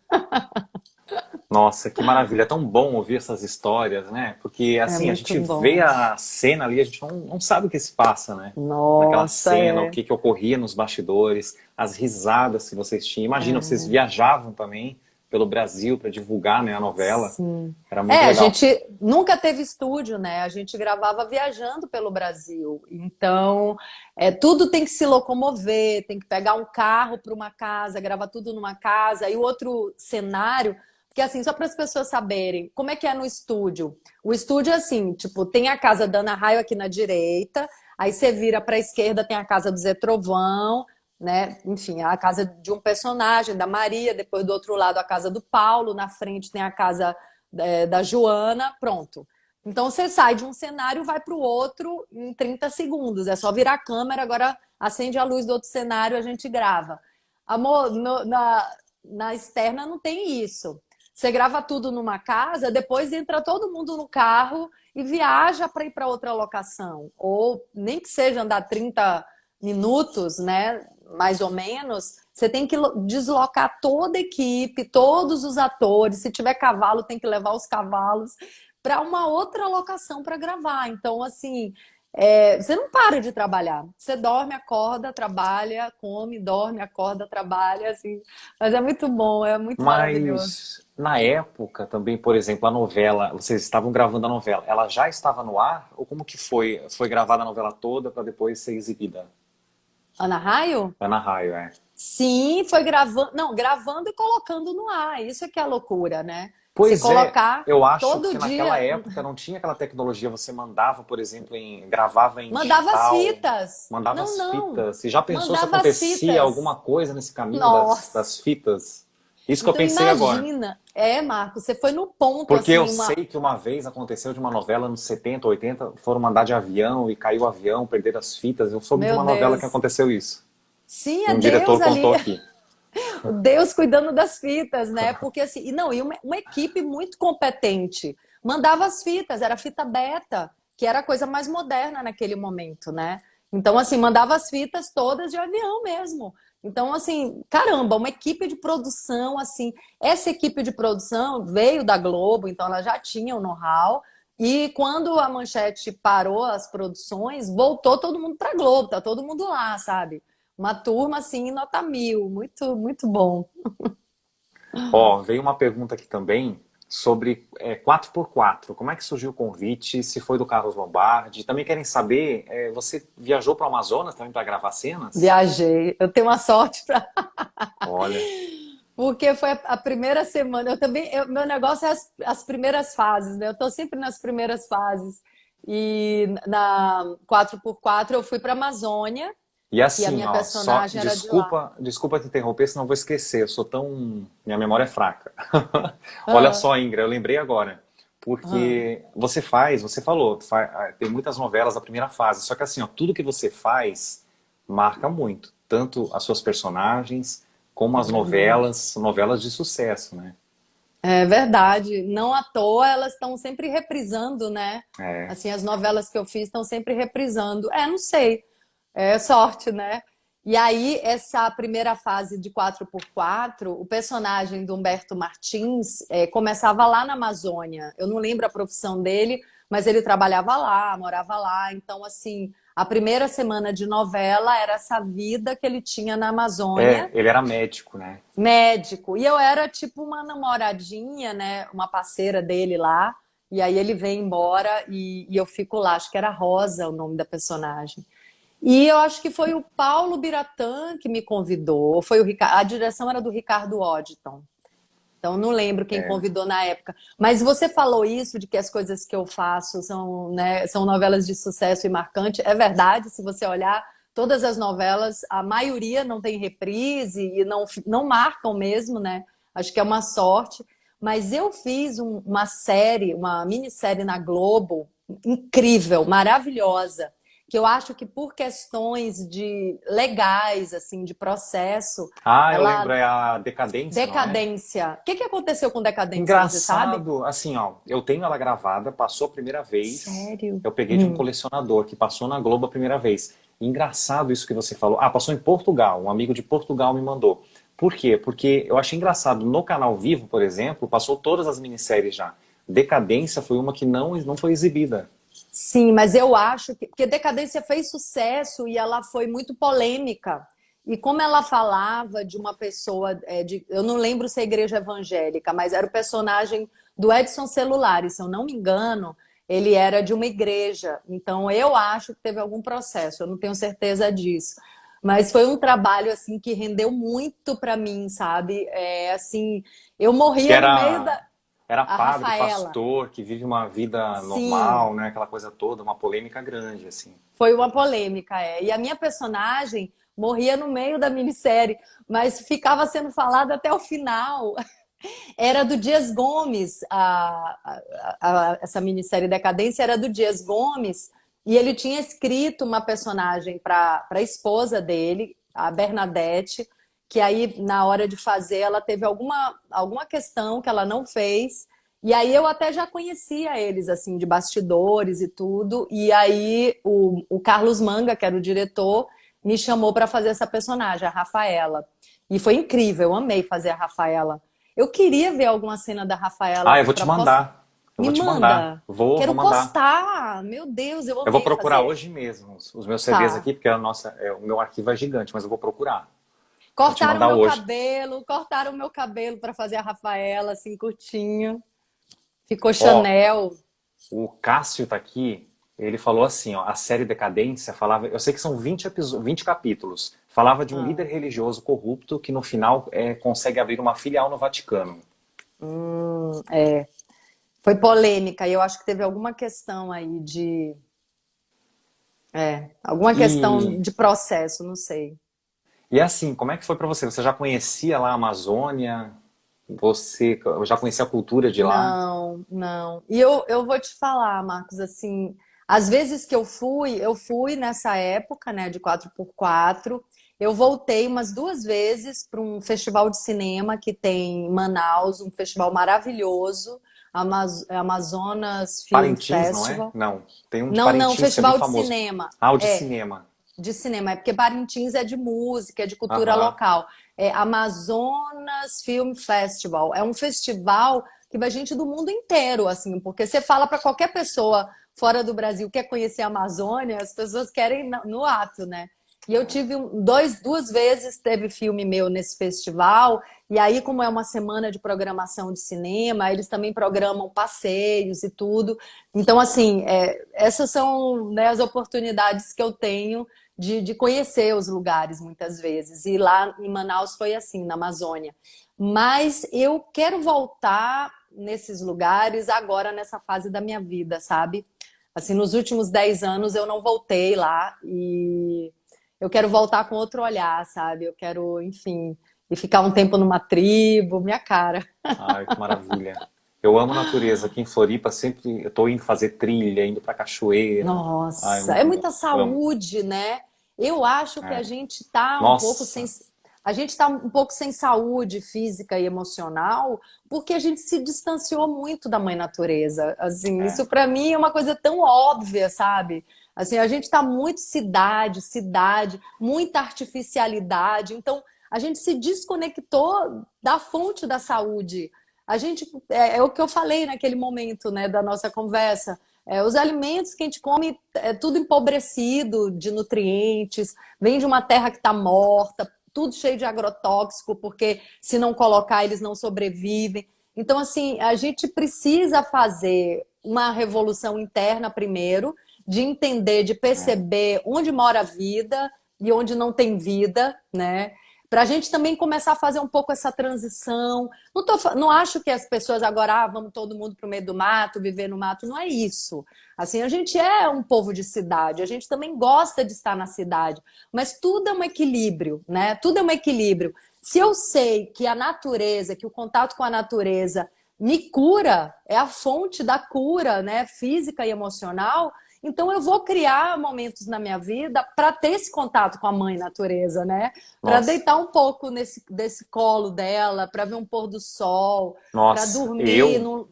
Nossa, que maravilha. É tão bom ouvir essas histórias, né? Porque, É assim, a muito gente vê bom. a cena ali, a gente não sabe o que se passa, né? Naquela Nossa, cena, o que que ocorria nos bastidores, as risadas que vocês tinham. Imagina, vocês é. viajavam também pelo Brasil para divulgar, né, a novela. Sim. Era muito A legal. gente nunca teve estúdio, né? A gente gravava viajando pelo Brasil. Então, tudo tem que se locomover, tem que pegar um carro para uma casa, gravar tudo numa casa. E o outro cenário, porque assim, só para as pessoas saberem, como é que é no estúdio? O estúdio é assim, tipo, tem a casa da Ana Raio aqui na direita, aí você vira para a esquerda, tem a casa do Zé Trovão, né? Enfim, a casa de um personagem, da Maria, depois do outro lado a casa do Paulo, na frente tem a casa da Joana, pronto. Então você sai de um cenário e vai para o outro em 30 segundos. É só virar a câmera, agora acende a luz do outro cenário, a gente grava. Amor, na externa não tem isso. Você grava tudo numa casa, depois entra todo mundo no carro e viaja para ir para outra locação. Ou nem que seja andar 30 minutos, né? Mais ou menos, você tem que deslocar toda a equipe, todos os atores. Se tiver cavalo, tem que levar os cavalos para uma outra locação para gravar. Então, assim, você não para de trabalhar. Você dorme, acorda, trabalha, come, dorme, acorda, trabalha, assim. Mas é muito bom, é muito maravilhoso. Mas, na época também, por exemplo, a novela, vocês estavam gravando a novela, ela já estava no ar? Ou como que foi? Foi gravada a novela toda para depois ser exibida? Ana Raio? Ana Raio, é. Sim, foi gravando, não, gravando e colocando no ar. Isso é que é a loucura, né? Você Pois é, colocar eu acho todo que naquela dia. época não tinha aquela tecnologia, você mandava, por exemplo, gravava em Mandava as digital, fitas. mandava Não, as não. fitas. E já pensou se Mandava as acontecia fitas. alguma coisa nesse caminho Nossa. das fitas? Isso que eu Então pensei agora. imagina. Marco, você foi no ponto Porque eu assim, uma. sei que uma vez aconteceu de uma novela nos 70, 80, foram mandar de avião e caiu o avião, perderam as fitas. Eu soube de Meu uma novela que Deus. aconteceu isso. Sim, E é um Deus diretor ali. contou aqui. O Deus cuidando das fitas, né? Porque assim, e uma equipe muito competente. Mandava as fitas, era fita beta, que era a coisa mais moderna naquele momento, né? Então, assim, mandava as fitas todas de avião mesmo. Então, assim, caramba, uma equipe de produção, assim, essa equipe de produção veio da Globo, então ela já tinha o know-how. E quando a Manchete parou as produções, voltou todo mundo para Globo, tá todo mundo lá, sabe? Uma turma assim, nota 1.000, muito, muito bom. Ó, veio uma pergunta aqui também sobre 4x4. Como é que surgiu o convite? Se foi do Carlos Lombardi? Também querem saber, você viajou para o Amazonas também para gravar cenas? Viajei. Eu tenho uma sorte para. Olha, Porque foi a primeira semana. Eu também. Meu negócio é as primeiras fases, né? Eu tô sempre nas primeiras fases. E na 4x4 eu fui para Amazônia, e que a assim, minha ó, só personagem era de lá. desculpa te interromper, senão eu vou esquecer. Eu sou tão, minha memória é fraca. Olha Ah, só, Ingrid, eu lembrei agora, ah. porque você falou, tem muitas novelas da primeira fase, só que assim, ó, tudo que você faz marca muito, tanto as suas personagens como as Uhum. novelas, novelas de sucesso, né? É verdade. Não à toa elas estão sempre reprisando, né? É, Assim, as novelas que eu fiz estão sempre reprisando. Não sei. É sorte, né? E aí, essa primeira fase de 4x4, o personagem do Humberto Martins começava lá na Amazônia. Eu não lembro a profissão dele, mas ele trabalhava lá, morava lá. Então, assim, a primeira semana de novela era essa vida que ele tinha na Amazônia. ele era médico, né? Médico. E eu era tipo uma namoradinha, né? Uma parceira dele lá. E aí ele vem embora e eu fico lá. Acho que era Rosa o nome da personagem. E eu acho que foi o Paulo Biratã que me convidou. Ou foi o Ricardo, a direção era do Ricardo Odton. Então não lembro quem É, convidou na época. Mas você falou isso de que as coisas que eu faço são, né, são novelas de sucesso e marcante. É verdade, se você olhar todas as novelas, a maioria não tem reprise e não marcam mesmo, né? Acho que é uma sorte. Mas eu fiz uma série, uma minissérie na Globo, incrível, maravilhosa, que eu acho que por questões de legais, assim, de processo, ah, eu lembro, ela é a Decadência, não é? Decadência. O que aconteceu com Decadência, você sabe? Engraçado, assim, ó, eu tenho ela gravada, passou a primeira vez, Sério? eu peguei de um colecionador que passou na Globo a primeira vez. Engraçado isso que você falou. Ah, passou em Portugal, um amigo de Portugal me mandou. Por quê? Porque eu achei engraçado, no Canal Vivo, por exemplo, passou todas as minisséries já. Decadência foi uma que não foi exibida. Sim, mas eu acho que. Porque Decadência fez sucesso e ela foi muito polêmica. E como ela falava de uma pessoa. Eu não lembro se é igreja evangélica, mas era o personagem do Edson Celulari, se eu não me engano, ele era de uma igreja. Então eu acho que teve algum processo, eu não tenho certeza disso. Mas foi um trabalho assim que rendeu muito para mim, sabe? Assim, eu Que morria no meio era, da. era A padre, Rafaela. pastor, que vive uma vida Sim, normal, né? Aquela coisa toda, uma polêmica grande, assim. foi uma polêmica, E a minha personagem morria no meio da minissérie, mas ficava sendo falada até o final. Era do Dias Gomes, essa minissérie Decadência era do Dias Gomes, e ele tinha escrito uma personagem para a esposa dele, a Bernadette, que aí, na hora de fazer, ela teve alguma questão que ela não fez. E aí eu até já conhecia eles, assim, de bastidores e tudo. E aí o Carlos Manga, que era o diretor, me chamou para fazer essa personagem, a Rafaela. E foi incrível, eu amei fazer a Rafaela. Eu queria ver alguma cena da Ah, Rafaela eu vou te para post... mandar. Eu Me vou te mandar. manda. Vou Quero mandar. postar. Meu Deus, eu Eu vou amei procurar fazer. hoje mesmo os meus CDs Tá. aqui, porque o meu arquivo é gigante, mas eu vou procurar. Vou te Cortaram mandar meu hoje. cabelo, cortaram meu cabelo para fazer a Rafaela assim curtinho. Ficou Ó, Chanel. o Cássio tá aqui, ele falou assim, ó, a série Decadência falava, eu sei que são 20 capítulos, falava de um Ah. líder religioso corrupto que no final consegue abrir uma filial no Vaticano. É. Foi polêmica e eu acho que teve alguma questão aí alguma questão E, de processo, não sei. e assim, como é que foi pra você? Você já conhecia lá a Amazônia? Você já conhecia a cultura de lá? Não, não. E eu vou te falar, Marcos, assim, às vezes que eu fui nessa época, né, de 4x4. Eu voltei umas duas vezes para um festival de cinema que tem em Manaus, um festival maravilhoso, Amazonas Film Parintins, não é? Festival. Não, tem um de Não, não, Parintins que é bem festival de famoso. cinema. Ah, o de É, cinema. de cinema, é porque Parintins é de música, é de cultura Aham. local. É Amazonas Film Festival. É um festival que vai gente do mundo inteiro, assim, porque você fala para qualquer pessoa fora do Brasil que quer conhecer a Amazônia, as pessoas querem no ato, né? E eu tive duas vezes teve filme meu nesse festival. E aí, como é uma semana de programação de cinema, eles também programam passeios e tudo. Então, assim, essas são, né, as oportunidades que eu tenho de conhecer os lugares muitas vezes. E lá em Manaus foi assim, na Amazônia. Mas eu quero voltar nesses lugares agora nessa fase da minha vida, sabe? Assim, nos últimos 10 anos eu não voltei lá e eu quero voltar com outro olhar, sabe? Eu quero, enfim, e ficar um tempo numa tribo, minha cara. Ai, que maravilha. Eu amo natureza. Aqui em Floripa sempre eu tô indo fazer trilha, indo pra cachoeira. Ai, é Nossa, é muito bom. muita Amo. saúde, né? Eu acho que a É. gente tá um pouco sem, Nossa, a gente tá um pouco sem saúde física e emocional, porque a gente se distanciou muito da mãe natureza. Assim, é. isso para mim é uma coisa tão óbvia, sabe? Assim, a gente tá muito cidade, cidade, muita artificialidade. Então, a gente se desconectou da fonte da saúde. A gente é o que eu falei naquele momento, né, da nossa conversa. Os alimentos que a gente come é tudo empobrecido de nutrientes, vem de uma terra que está morta, tudo cheio de agrotóxico, porque se não colocar eles não sobrevivem. Então, assim, a gente precisa fazer uma revolução interna primeiro, de entender, de É. perceber onde mora a vida e onde não tem vida, né? Para a gente também começar a fazer um pouco essa transição. Não acho que as pessoas agora, vamos todo mundo para o meio do mato, viver no mato. Não é isso. Assim, a gente é um povo de cidade, a gente também gosta de estar na cidade, mas tudo é um equilíbrio, né? Tudo é um equilíbrio. Se eu sei que a natureza, que o contato com a natureza me cura, é a fonte da cura, né, física e emocional, então eu vou criar momentos na minha vida para ter esse contato com a mãe natureza, né? Para Nossa, deitar um pouco desse colo dela, para ver um pôr do sol, para nossa. dormir Eu no...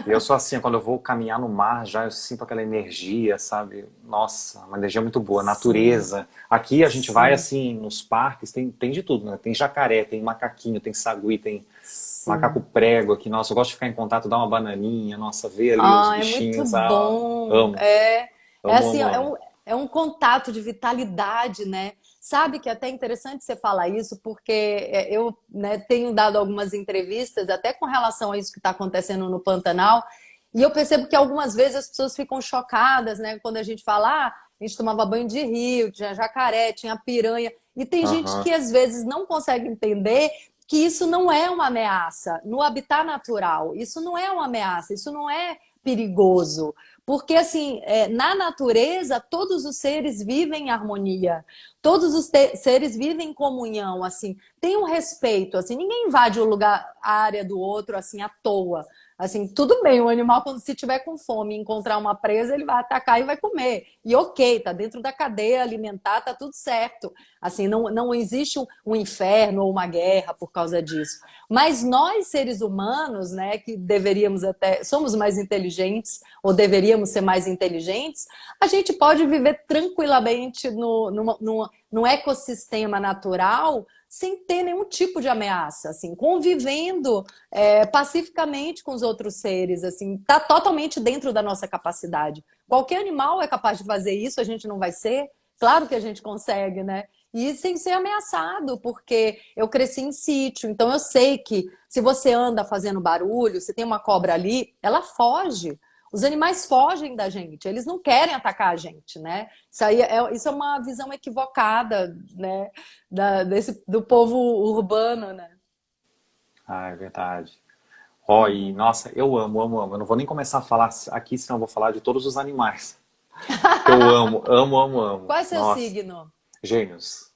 Eu sou assim, quando eu vou caminhar no mar, já eu sinto aquela energia, sabe? Nossa, uma energia muito boa. Sim, Natureza. Aqui a gente vai sim, assim, nos parques, tem de tudo, né? Tem jacaré, tem macaquinho, tem sagui, tem macaco sim. prego aqui. Nossa, eu gosto de ficar em contato, dar uma bananinha, nossa, ver ali os Ah, é muito bichinhos. Ah, bom. amo, É amo, assim, amo, amo. é um contato de vitalidade, né? Sabe que é até interessante você falar isso, porque eu, né, tenho dado algumas entrevistas até com relação a isso que está acontecendo no Pantanal, e eu percebo que algumas vezes as pessoas ficam chocadas, né? Quando a gente fala, a gente tomava banho de rio, tinha jacaré, tinha piranha, e tem gente Aham, que às vezes não consegue entender que isso não é uma ameaça no habitat natural. Isso não é uma ameaça, isso não é perigoso. Porque, assim, na natureza, todos os seres vivem em harmonia, todos os seres vivem em comunhão, assim, tem um respeito, assim, ninguém invade o lugar, a área do outro, assim, à toa. Assim, tudo bem, o animal, quando se tiver com fome e encontrar uma presa, ele vai atacar e vai comer. E ok, tá dentro da cadeia alimentar, tá tudo certo. Assim, não existe um inferno ou uma guerra por causa disso. Mas nós, seres humanos, né, que deveríamos até, somos mais inteligentes, ou deveríamos ser mais inteligentes, a gente pode viver tranquilamente num ecossistema natural sem ter nenhum tipo de ameaça, assim, convivendo pacificamente com os outros seres, assim, tá totalmente dentro da nossa capacidade. Qualquer animal é capaz de fazer isso, a gente não vai ser? Claro que a gente consegue, né? E sem ser ameaçado, porque eu cresci em sítio, então eu sei que se você anda fazendo barulho, se tem uma cobra ali, ela foge. Os animais fogem da gente, eles não querem atacar a gente, né? Isso é uma visão equivocada, né? Do povo urbano, né? ah, é verdade. Ó, e nossa, eu amo, amo, amo. Eu não vou nem começar a falar aqui, senão eu vou falar de todos os animais. Que eu amo, amo, amo, amo. Qual é seu Nossa, signo? gênios.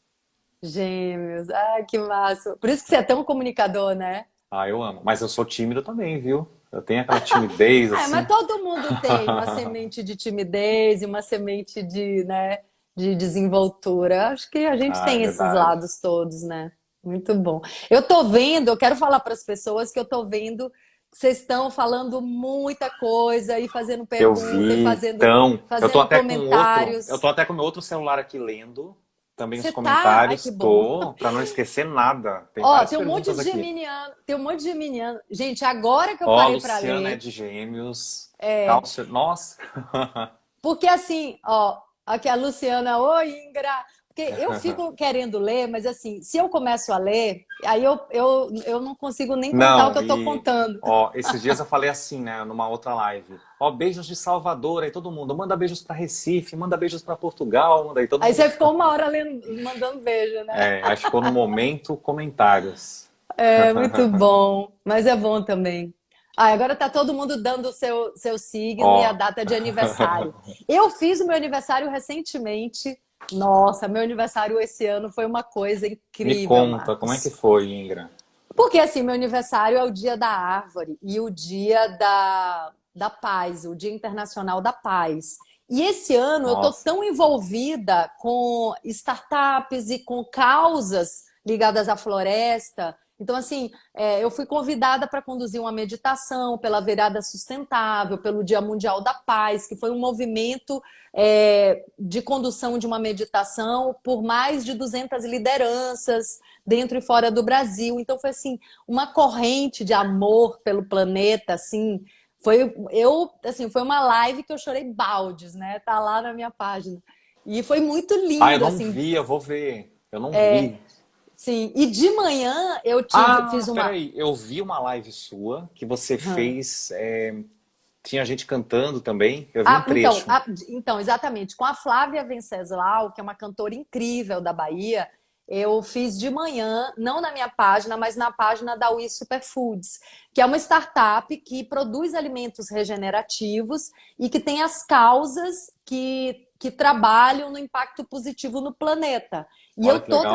Gêmeos. Ah, que massa. Por isso que você é tão comunicador, né? Ah, eu amo. Mas eu sou tímido também, viu? Eu tenho aquela timidez, Mas assim. todo mundo tem uma semente de timidez e uma semente de, né, de desenvoltura. Acho que a gente Ah, é tem esses verdade. lados todos, né? Muito bom. Eu tô vendo, eu quero falar para as pessoas que eu tô vendo que vocês estão falando muita coisa e fazendo Eu pergunta e vi, então, fazendo eu comentários. tô até com meu outro celular aqui lendo também os Você tá? Ai, comentários, que bom. tô, para não esquecer nada. Tem Ó, várias tem um monte perguntas de aqui. geminiano, tem um monte de geminiano. Gente, agora que eu Ó, a parei para Luciana é ler, de Gêmeos, Cálcio, nossa. porque assim, ó, aqui a Luciana, oi, Ingra. Porque eu fico querendo ler, mas assim, se eu começo a ler, aí eu não consigo nem contar o que Não, eu tô e contando. ó, esses dias eu falei assim, né, numa outra live. Ó, beijos de Salvador, aí todo mundo manda beijos para Recife, manda beijos para Portugal, manda aí todo Aí mundo. você ficou uma hora mandando beijo, né? É, aí ficou no momento comentários. É muito bom, mas é bom também. Ah, agora tá todo mundo dando o seu signo e a Ó, data de aniversário. Eu fiz o meu aniversário recentemente. Nossa, meu aniversário esse ano foi uma coisa me incrível, conta, como é que Marcos. foi, Ingra? Porque assim, meu aniversário é o dia da árvore e o dia da paz, o Dia Internacional da Paz. E esse ano eu estou Nossa. tão envolvida com startups e com causas ligadas à floresta. Então, assim, eu fui convidada para conduzir uma meditação pela virada sustentável, pelo Dia Mundial da Paz, que foi um movimento de condução de uma meditação por mais de 200 lideranças dentro e fora do Brasil. Então foi assim, uma corrente de amor pelo planeta, assim, foi uma live que eu chorei baldes, né? Tá lá na minha página. E foi muito Ah, eu lindo, não assim, vi, eu vou ver. Eu não vi. sim. E de manhã Ah, fiz uma. peraí, eu vi uma live sua que você Hum. fez. Tinha gente cantando também. Eu vi um trecho. Então, exatamente, com a Flávia Venceslau, que é uma cantora incrível da Bahia, eu fiz de manhã, não na minha página, mas na página da We Superfoods, que é uma startup que produz alimentos regenerativos e que tem as causas que trabalham no impacto positivo no planeta. E eu Olha que estou legal.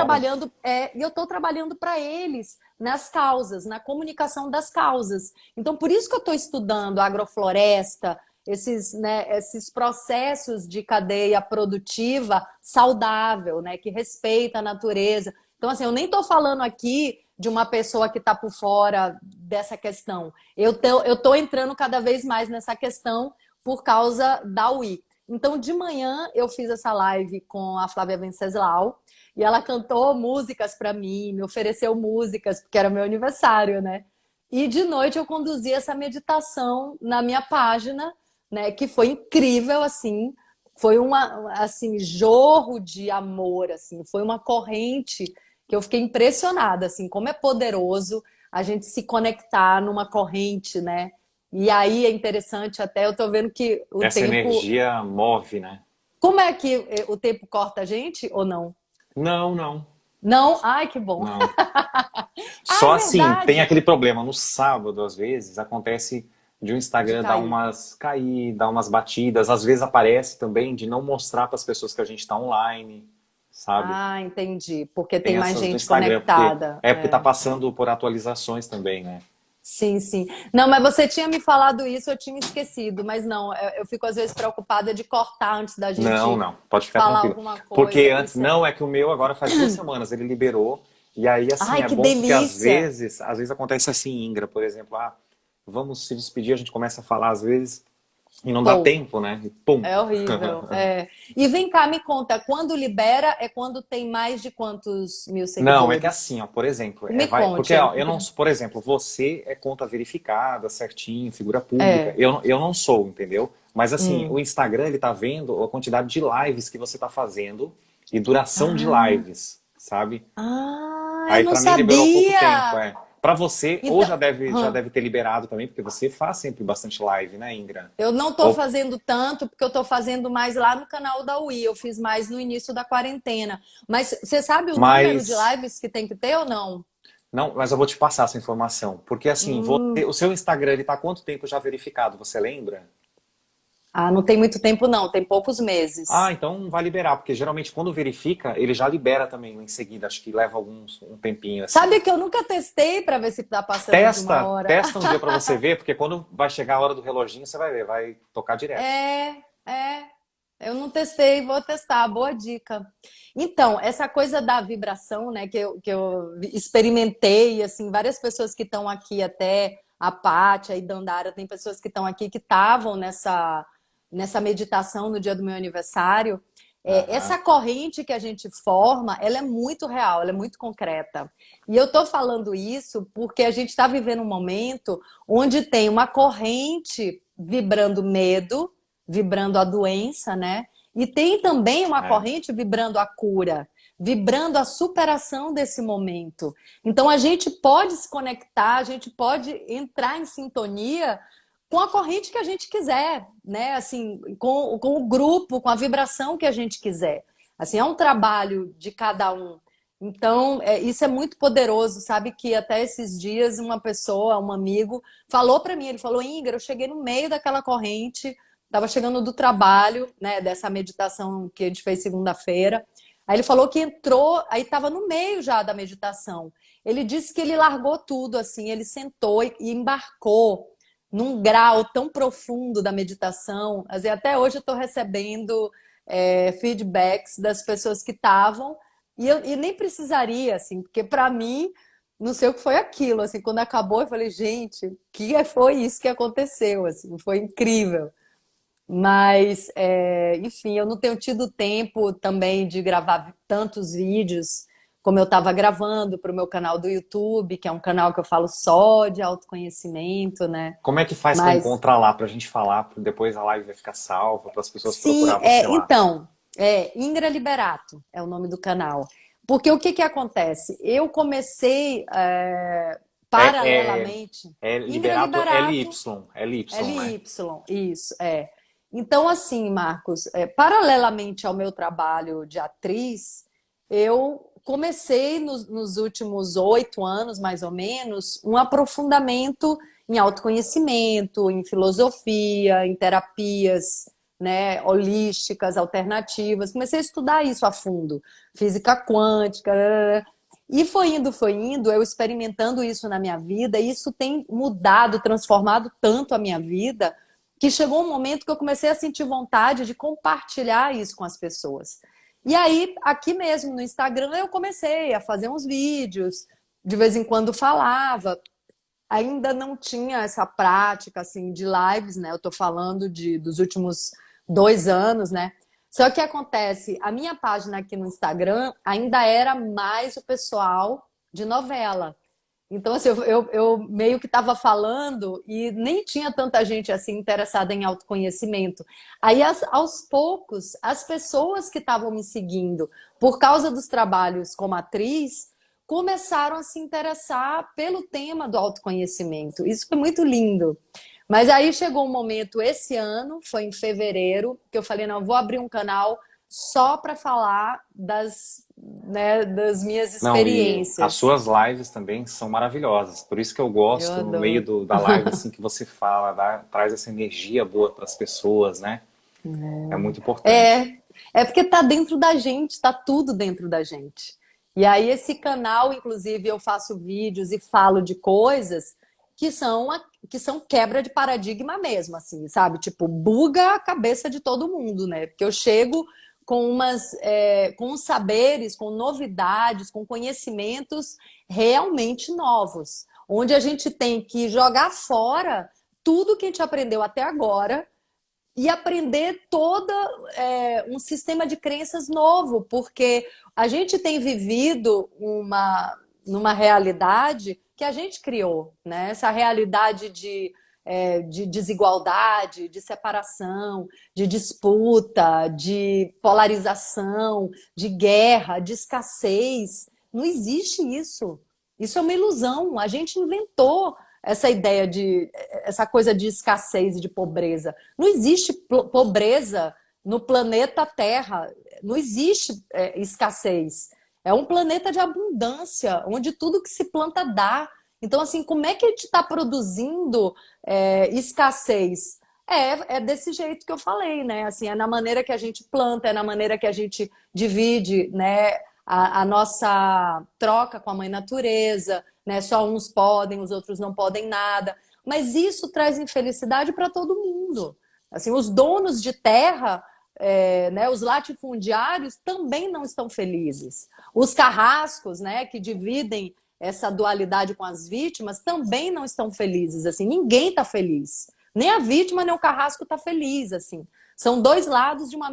trabalhando, para eles nas causas, na comunicação das causas. Então, por isso que eu estou estudando agrofloresta, esses processos de cadeia produtiva saudável, né, que respeita a natureza. Então, assim, eu nem estou falando aqui de uma pessoa que está por fora dessa questão. Eu tô entrando cada vez mais nessa questão por causa da UI. Então, de manhã, eu fiz essa live com a Flávia Venceslau e ela cantou músicas para mim, me ofereceu músicas, porque era meu aniversário, né? E de noite eu conduzi essa meditação na minha página, né? Que foi incrível, assim. Foi uma, assim, jorro de amor, assim. Foi uma corrente que eu fiquei impressionada, assim, como é poderoso a gente se conectar numa corrente, né? E aí é interessante até, eu tô vendo que o Essa tempo... energia move, né? Como é que o tempo corta a gente ou não? Não, não, Não? Ai, que bom. não. Ah, Só é assim, tem verdade. aquele problema. No sábado, às vezes, acontece de o De Instagram dar cair. umas cair, dar umas batidas. Às vezes aparece também de não mostrar para as pessoas que a gente está online, sabe? Ah, entendi. Porque tem Tem mais essas do gente Instagram, porque conectada. porque tá passando por atualizações também, né? Sim, sim. Não, mas você tinha me falado isso, eu tinha esquecido. Mas não, eu fico às vezes preocupada de cortar antes da Não, gente não, pode ficar falar tranquilo. alguma Porque coisa. antes, Isso é... não, é que o meu agora faz 2 semanas, ele liberou. E aí, assim, Ai, é que bom porque delícia! às vezes acontece assim, Ingra, por exemplo, vamos se despedir, a gente começa a falar às vezes e não dá Pô, tempo, né? E pum. é horrível. É. E vem cá, me conta, quando libera é quando tem mais de quantos mil Não, é que seguidores? assim, ó, por exemplo, Me porque conte. ó, eu não, por exemplo, você é conta verificada, certinho, figura pública. É. Eu não sou, entendeu? Mas assim, o Hum. Instagram ele tá vendo a quantidade de lives que você tá fazendo e duração de Ah, lives, sabe? eu Aí não pra mim liberou há pouco tempo, sabia! é. Pra você, ou Então, já deve ter liberado também, porque você faz sempre bastante live, né, Ingra? eu não estou Ou, fazendo tanto, porque eu estou fazendo mais lá no canal da UI. Eu fiz mais no início da quarentena. Mas você sabe o número de mas lives que tem que ter ou não? não, mas eu vou te passar essa informação, porque assim, Hum. o seu Instagram ele tá há quanto tempo já verificado, você lembra? Ah, não tem muito tempo, não. Tem poucos Ah, meses. então vai liberar, porque geralmente quando verifica, ele já libera também em seguida, acho que leva um tempinho assim. Sabe que eu nunca testei para ver se está passando de uma hora? Testa um dia pra você ver, porque quando vai chegar a hora do reloginho, você vai ver, vai tocar direto. É, é. Eu não testei, vou testar. Boa dica. Então, essa coisa da vibração, né, que eu experimentei, assim, várias pessoas que estão aqui, até a Pátia e Dandara, tem pessoas que estão aqui que estavam nessa meditação no dia do meu aniversário. Aham. Essa corrente que a gente forma, ela é muito real, ela é muito concreta. E eu estou falando isso porque a gente está vivendo um momento onde tem uma corrente vibrando medo, vibrando a doença, né? E tem também uma corrente vibrando a cura, vibrando a superação desse momento. Então a gente pode se conectar, a gente pode entrar em sintonia com a corrente que a gente quiser, né? Assim, com o grupo, com a vibração que a gente quiser. Assim, é um trabalho de cada um. Então, isso é muito poderoso, sabe? Que até esses dias uma pessoa, um amigo, falou para mim, ele falou, Ingrid, eu cheguei no meio daquela corrente, estava chegando do trabalho, né? Dessa meditação que a gente fez segunda-feira. Aí ele falou que entrou, aí estava no meio já da meditação. Ele disse que ele largou tudo, assim, ele sentou e embarcou num grau tão profundo da meditação. Assim, até hoje eu estou recebendo feedbacks das pessoas que estavam, e nem precisaria, assim, porque para mim, não sei o que foi aquilo. Assim, quando acabou, eu falei, gente, que foi isso que aconteceu? Assim, foi incrível. Mas, enfim, eu não tenho tido tempo também de gravar tantos vídeos como eu estava gravando para o meu canal do YouTube, que é um canal que eu falo só de autoconhecimento, né? Como é que faz para Mas, encontrar lá, para a gente falar, depois a live vai ficar salva, para as pessoas sim, procurar você lá? então, Ingra Liberato é o nome do canal. Porque o que que acontece? Eu comecei É, é, paralelamente, é Ingra Liberato Liberato, LY, né? LY, isso, é. Então, assim, Marcos, paralelamente ao meu trabalho de atriz, eu comecei nos últimos 8 anos, mais ou menos, um aprofundamento em autoconhecimento, em filosofia, em terapias, né, holísticas, alternativas. Comecei a estudar isso a fundo, física quântica, e foi indo, eu experimentando isso na minha vida, e isso tem mudado, transformado tanto a minha vida, que chegou um momento que eu comecei a sentir vontade de compartilhar isso com as pessoas. E aí, aqui mesmo no Instagram, eu comecei a fazer uns vídeos, de vez em quando falava. Ainda não tinha essa prática assim de lives, né? Eu tô falando dos últimos 2 anos, né? Só que acontece, a minha página aqui no Instagram ainda era mais o pessoal de novela. Então, assim, eu meio que estava falando e nem tinha tanta gente assim interessada em autoconhecimento. Aí, aos poucos, as pessoas que estavam me seguindo por causa dos trabalhos como atriz começaram a se interessar pelo tema do autoconhecimento. Isso foi muito lindo. Mas aí chegou um momento esse ano, foi em fevereiro, que eu falei, não, eu vou abrir um canal só para falar né, das minhas Não, e as experiências. suas lives também são maravilhosas. Por isso que eu Eu gosto, no meio adoro. da live, assim, que você fala, traz essa energia boa para as pessoas, né? É muito importante. É, é porque tá dentro da gente, tá tudo dentro da gente. E aí esse canal, inclusive, eu faço vídeos e falo de coisas que são quebra de paradigma mesmo, assim, sabe? Tipo, buga a cabeça de todo mundo, né? Porque eu chego com uns saberes, com novidades, com conhecimentos realmente novos, onde a gente tem que jogar fora tudo que a gente aprendeu até agora e aprender um sistema de crenças novo, porque a gente tem vivido numa realidade que a gente criou, né? Essa realidade de desigualdade, de separação, de disputa, de polarização, de guerra, de escassez. Não existe isso. Isso é uma ilusão. A gente inventou essa ideia essa coisa de escassez e de pobreza. Não existe pobreza no planeta Terra. Não existe escassez. É um planeta de abundância, onde tudo que se planta dá. Então, assim, como é que a gente está produzindo escassez? É desse jeito que eu falei, né? Assim, é na maneira que a gente planta, é na maneira que a gente divide, né, a nossa troca com a mãe natureza, né? Só uns podem, os outros não podem nada. Mas isso traz infelicidade para todo mundo. Assim, os donos de terra, né, os latifundiários também não estão felizes. Os carrascos, né, que dividem essa dualidade com as vítimas, também não estão felizes. Assim, ninguém está feliz. Nem a vítima, nem o carrasco está feliz. Assim. São dois lados de uma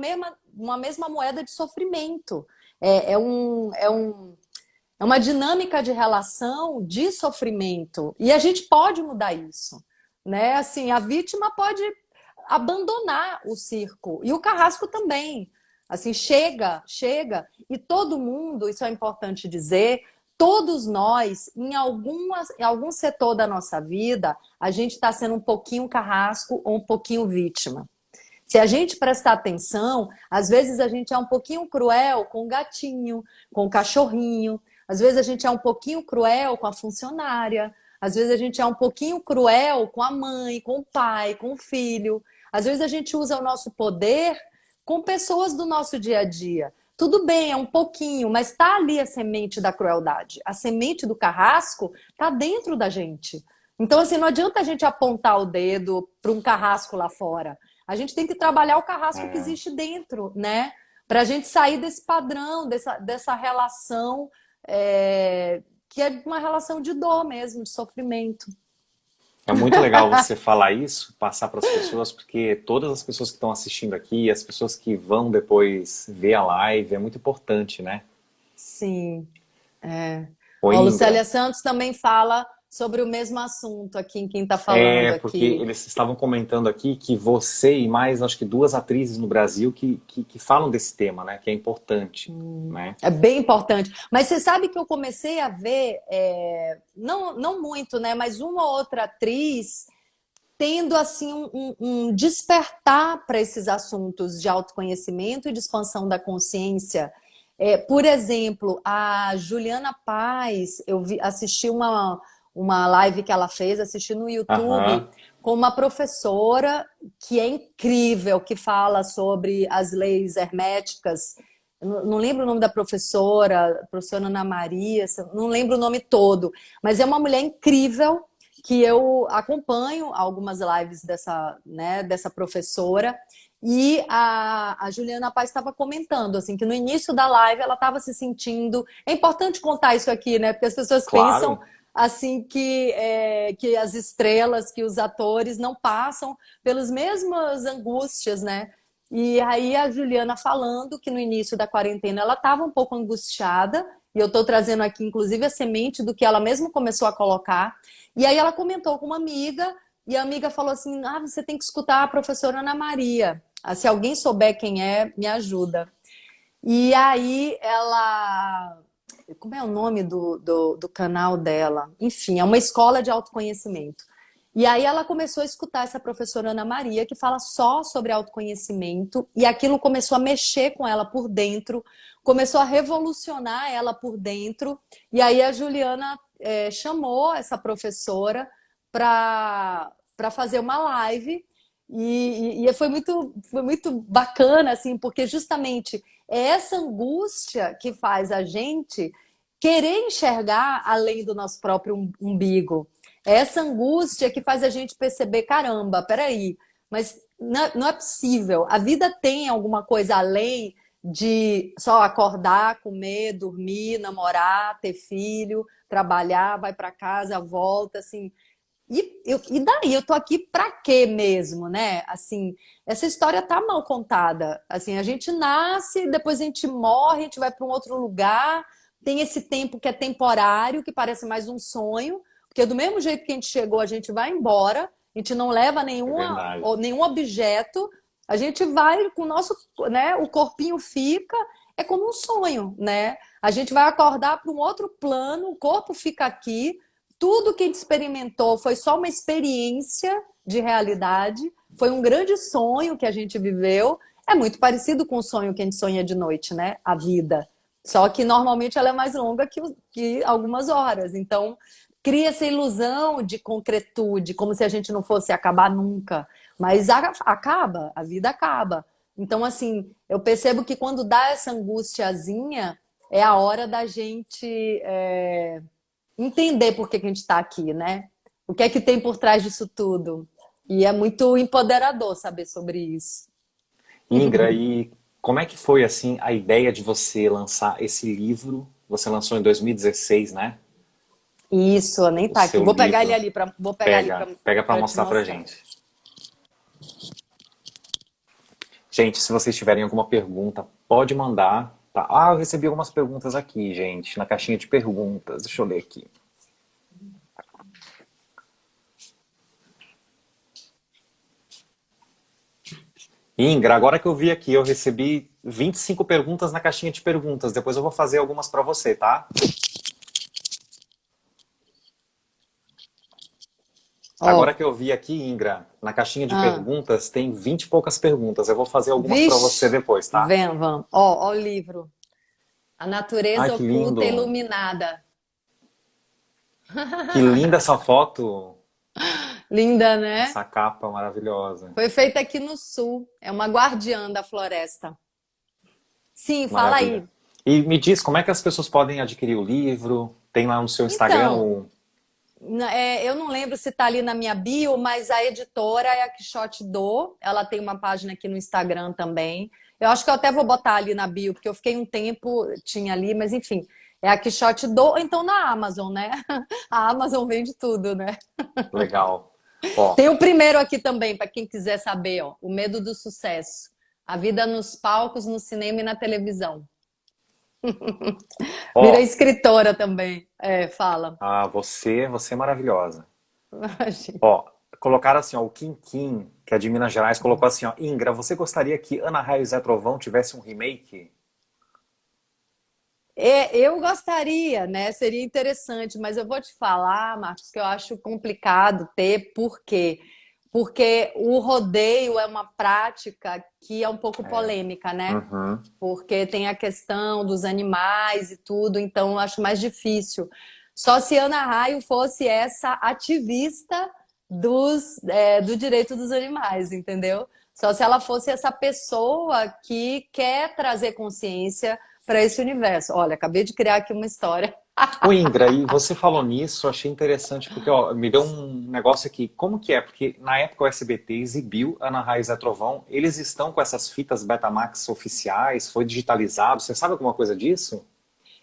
mesma moeda de sofrimento. É uma dinâmica de relação de sofrimento. E a gente pode mudar isso. Né? Assim, a vítima pode abandonar o circo. E o carrasco também. Assim, chega, chega. E todo mundo, isso é importante dizer, todos nós, em algum setor da nossa vida, a gente está sendo um pouquinho carrasco ou um pouquinho vítima. Se a gente prestar atenção, às vezes a gente é um pouquinho cruel com o gatinho, com o cachorrinho, às vezes a gente é um pouquinho cruel com a funcionária, às vezes a gente é um pouquinho cruel com a mãe, com o pai, com o filho. Às vezes a gente usa o nosso poder com pessoas do nosso dia a dia. Tudo bem, é um pouquinho, mas está ali a semente da crueldade. A semente do carrasco está dentro da gente. Então, assim, não adianta a gente apontar o dedo para um carrasco lá fora. A gente tem que trabalhar o carrasco que É. existe dentro, né? Para a gente sair desse padrão, dessa relação que é uma relação de dor mesmo, de sofrimento. É muito legal você falar isso, passar para as pessoas, porque todas as pessoas que estão assistindo aqui, as pessoas que vão depois ver a live, é muito importante, né? Sim. É. Ô, Ó, Indra, Lucélia Santos também fala sobre o mesmo assunto aqui em quem está falando é porque aqui. eles estavam comentando aqui que você e mais, acho que duas atrizes no Brasil que falam desse tema, né? Que é importante, né? É bem importante. Mas você sabe que eu comecei a ver, não muito, né? Mas uma ou outra atriz tendo assim um despertar para esses assuntos de autoconhecimento e de expansão da consciência. Por exemplo, a Juliana Paz, assisti uma live que ela fez, assisti no YouTube, Aham, com uma professora que é incrível, que fala sobre as leis herméticas. Eu não lembro o nome da professora, professora Ana Maria, não lembro o nome todo, mas é uma mulher incrível que eu acompanho algumas lives dessa professora. E a Juliana Paz estava comentando assim que no início da live ela estava se sentindo. É importante contar isso aqui, né? Porque as pessoas pensam claro. assim que as estrelas, que os atores não passam pelas mesmas angústias, né? E aí a Juliana falando que no início da quarentena ela estava um pouco angustiada, e eu estou trazendo aqui, inclusive, a semente do que ela mesma começou a colocar. E aí ela comentou com uma amiga, e a amiga falou assim: ah, você tem que escutar a professora Ana Maria. Ah, se alguém souber quem é, me ajuda. E aí ela. Como é o nome do canal dela? Enfim, é uma escola de autoconhecimento. E aí ela começou a escutar essa professora Ana Maria, que fala só sobre autoconhecimento, e aquilo começou a mexer com ela por dentro, começou a revolucionar ela por dentro. E aí a Juliana chamou essa professora para fazer uma live. E foi muito bacana, assim, porque justamente é essa angústia que faz a gente querer enxergar além do nosso próprio umbigo. É essa angústia que faz a gente perceber, caramba, peraí, mas não é possível. A vida tem alguma coisa além de só acordar, comer, dormir, namorar, ter filho, trabalhar, vai para casa, volta, assim. E daí, eu tô aqui pra quê mesmo, né? Assim, essa história tá mal contada. Assim, a gente nasce, depois a gente morre, a gente vai para um outro lugar, tem esse tempo que é temporário, que parece mais um sonho, porque do mesmo jeito que a gente chegou, a gente vai embora, a gente não leva É verdade. nenhum objeto, a gente vai com o nosso, né? O corpinho fica, é como um sonho, né? A gente vai acordar para um outro plano, o corpo fica aqui, tudo que a gente experimentou foi só uma experiência de realidade, foi um grande sonho que a gente viveu. É muito parecido com o sonho que a gente sonha de noite, né? A vida. Só que normalmente ela é mais longa que algumas horas. Então, cria essa ilusão de concretude, como se a gente não fosse acabar nunca. Mas acaba, a vida acaba. Então, assim, eu percebo que quando dá essa angustiazinha, é a hora da gente entender por que que a gente está aqui, né? O que é que tem por trás disso tudo? E é muito empoderador saber sobre isso. Indra, e como é que foi assim a ideia de você lançar esse livro? Você lançou em 2016, né? Isso, nem O tá aqui. seu livro. Vou pegar ali Pega para para te mostrar pra mostrar. gente. Gente, se vocês tiverem alguma pergunta, pode mandar, tá? Ah, eu recebi algumas perguntas aqui, gente, na caixinha de perguntas. Deixa eu ler aqui. Ingra, agora que eu vi aqui, eu recebi 25 perguntas na caixinha de perguntas. Depois eu vou fazer algumas para você, tá? Agora Ó, que eu vi aqui, Ingra, na caixinha de ah, perguntas tem 20 e poucas perguntas. Eu vou fazer algumas para você vixe, depois, tá? vem, vamos. Ó, ó o livro. A Ai, natureza que oculta e lindo! iluminada. Que linda essa foto! Linda, né? Essa capa maravilhosa. Foi feita aqui no sul. É uma guardiã da floresta. Sim, fala Maravilha. aí. E me diz, como é que as pessoas podem adquirir o livro? Tem lá no seu Instagram Então, o... eu não lembro se está ali na minha bio, mas a editora é a Quixote Do. Ela tem uma página aqui no Instagram também. Eu acho que eu até vou botar ali na bio, porque eu fiquei um tempo, tinha ali, mas enfim. É a Quixote Do, ou então na Amazon, né? A Amazon vende tudo, né? Legal. Ó, Tem o primeiro aqui também, para quem quiser saber, ó. O Medo do Sucesso. A vida nos palcos, no cinema e na televisão. Virei ó, escritora também. É, fala. você é maravilhosa. Imagina. Ó, colocaram assim, ó, o Kim Kim, que é de Minas Gerais, colocou assim, ó, Ingra, você gostaria que Ana Raio e Zé Trovão tivesse um remake? É, eu gostaria, né? Seria interessante, mas eu vou te falar, Marcos, que eu acho complicado ter, por quê? Porque o rodeio é uma prática que é um pouco polêmica, né? Uhum. Porque tem a questão dos animais e tudo, então eu acho mais difícil. Só se Ana Raio fosse essa ativista do direito dos animais, entendeu? Só se ela fosse essa pessoa que quer trazer consciência para esse universo. Olha, acabei de criar aqui uma história. Ô Ingra, e você falou nisso, eu achei interessante, porque ó, me deu um negócio aqui. Como que é? Porque na época o SBT exibiu Ana Raio e Zé Trovão, eles estão com essas fitas Betamax oficiais, foi digitalizado, você sabe alguma coisa disso?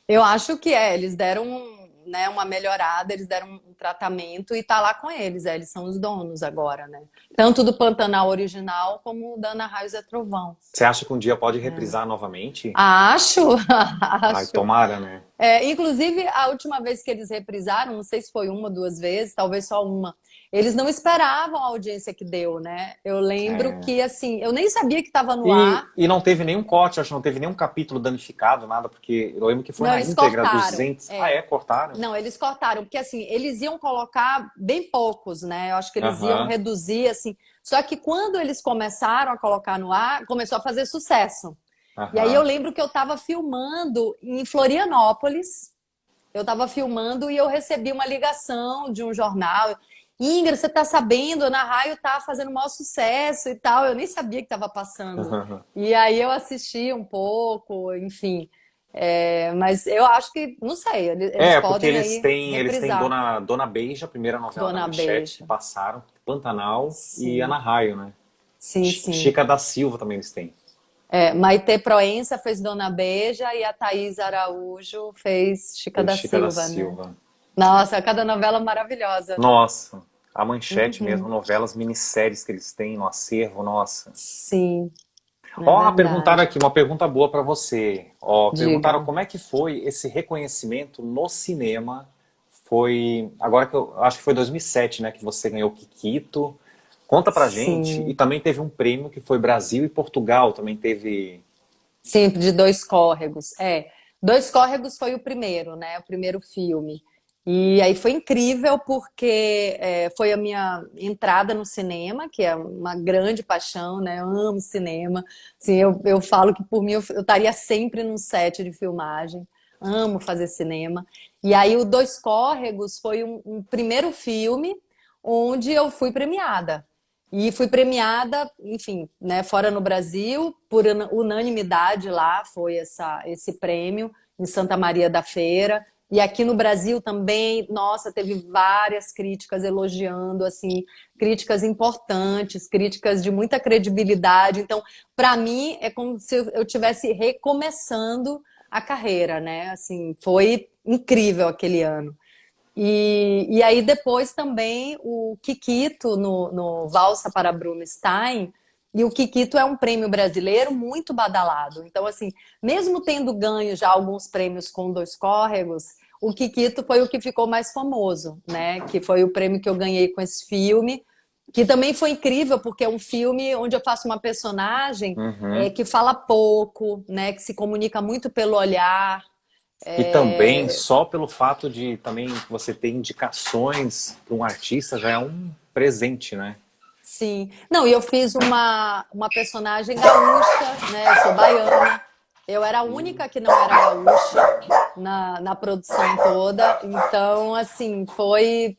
Eu acho que eles deram né, uma melhorada, eles deram um tratamento e tá lá com eles, eles são os donos agora, né? Tanto do Pantanal original como da Ana Raios é Trovão. Você acha que um dia pode reprisar novamente? Acho, Ai, acho. tomara, né? É, inclusive, a última vez que eles reprisaram, não sei se foi uma, duas vezes, talvez só uma, eles não esperavam a audiência que deu, né? Eu lembro É. que, assim, eu nem sabia que estava no ar. E não teve nenhum corte, acho que não teve nenhum capítulo danificado, nada, porque eu lembro que foi Não, na eles íntegra, cortaram. 200. Ah, é? Cortaram? Não, eles cortaram, porque assim, eles iam colocar bem poucos, né? Eu acho que eles iam Aham, reduzir, assim. Só que quando eles começaram a colocar no ar, começou a fazer sucesso. E aí eu aham. lembro que eu estava filmando em Florianópolis. Eu estava filmando e eu recebi uma ligação de um jornal. Ingrid, você tá sabendo? Ana Raio tá fazendo o maior sucesso e tal. Eu nem sabia que estava passando. E aí eu assisti um pouco, enfim. É, mas eu acho que, não sei, eles É, porque podem eles aí têm reprisar. Dona Beija, a primeira novela da Dona Manchete, que Beijo. passaram, Pantanal e Sim, Ana Raio, né? sim, sim. Chica da Silva também eles têm. É, Maitê Proença fez Dona Beija e a Thaís Araújo fez Chica Fez da Chica da Silva, né? Silva. Nossa, cada novela maravilhosa, né? Nossa, a Manchete mesmo, Uhum. novelas, minisséries que eles têm no acervo, nossa. Sim, é Ó, perguntaram verdade. aqui, uma pergunta boa pra você. Ó, perguntaram Diga. como é que foi esse reconhecimento no cinema. Foi, agora que eu acho que foi 2007, né, que você ganhou o Kikito. Conta pra gente. E Sim. também teve um prêmio que foi Brasil e Portugal, também teve. Sim, de Dois Córregos. É, Dois Córregos foi o primeiro, né? O primeiro filme. E aí foi incrível porque foi a minha entrada no cinema, que é uma grande paixão, né? Eu amo cinema. Assim, eu falo que por mim eu estaria sempre num set de filmagem. Amo fazer cinema. E aí o Dois Córregos foi um primeiro filme onde eu fui premiada. E fui premiada, enfim, né, fora no Brasil, por unanimidade lá, foi esse prêmio em Santa Maria da Feira. E aqui no Brasil também, nossa, teve várias críticas elogiando, assim, críticas importantes, críticas de muita credibilidade. Então, para mim, é como se eu estivesse recomeçando a carreira, né? Assim, foi incrível aquele ano. E aí depois também o Kikito no Valsa para Blumenstein, e o Kikito é um prêmio brasileiro muito badalado. Então, assim, mesmo tendo ganho já alguns prêmios com Dois Córregos, o Kikito foi o que ficou mais famoso, né? Que foi o prêmio que eu ganhei com esse filme, que também foi incrível, porque é um filme onde eu faço uma personagem Uhum. que fala pouco, né? Que se comunica muito pelo olhar. E também, só pelo fato de também você ter indicações para um artista já é um presente, né? Sim. Não, e eu fiz uma personagem gaúcha, né? Eu sou baiana. Eu era a única que não era gaúcha na produção toda. Então, assim, foi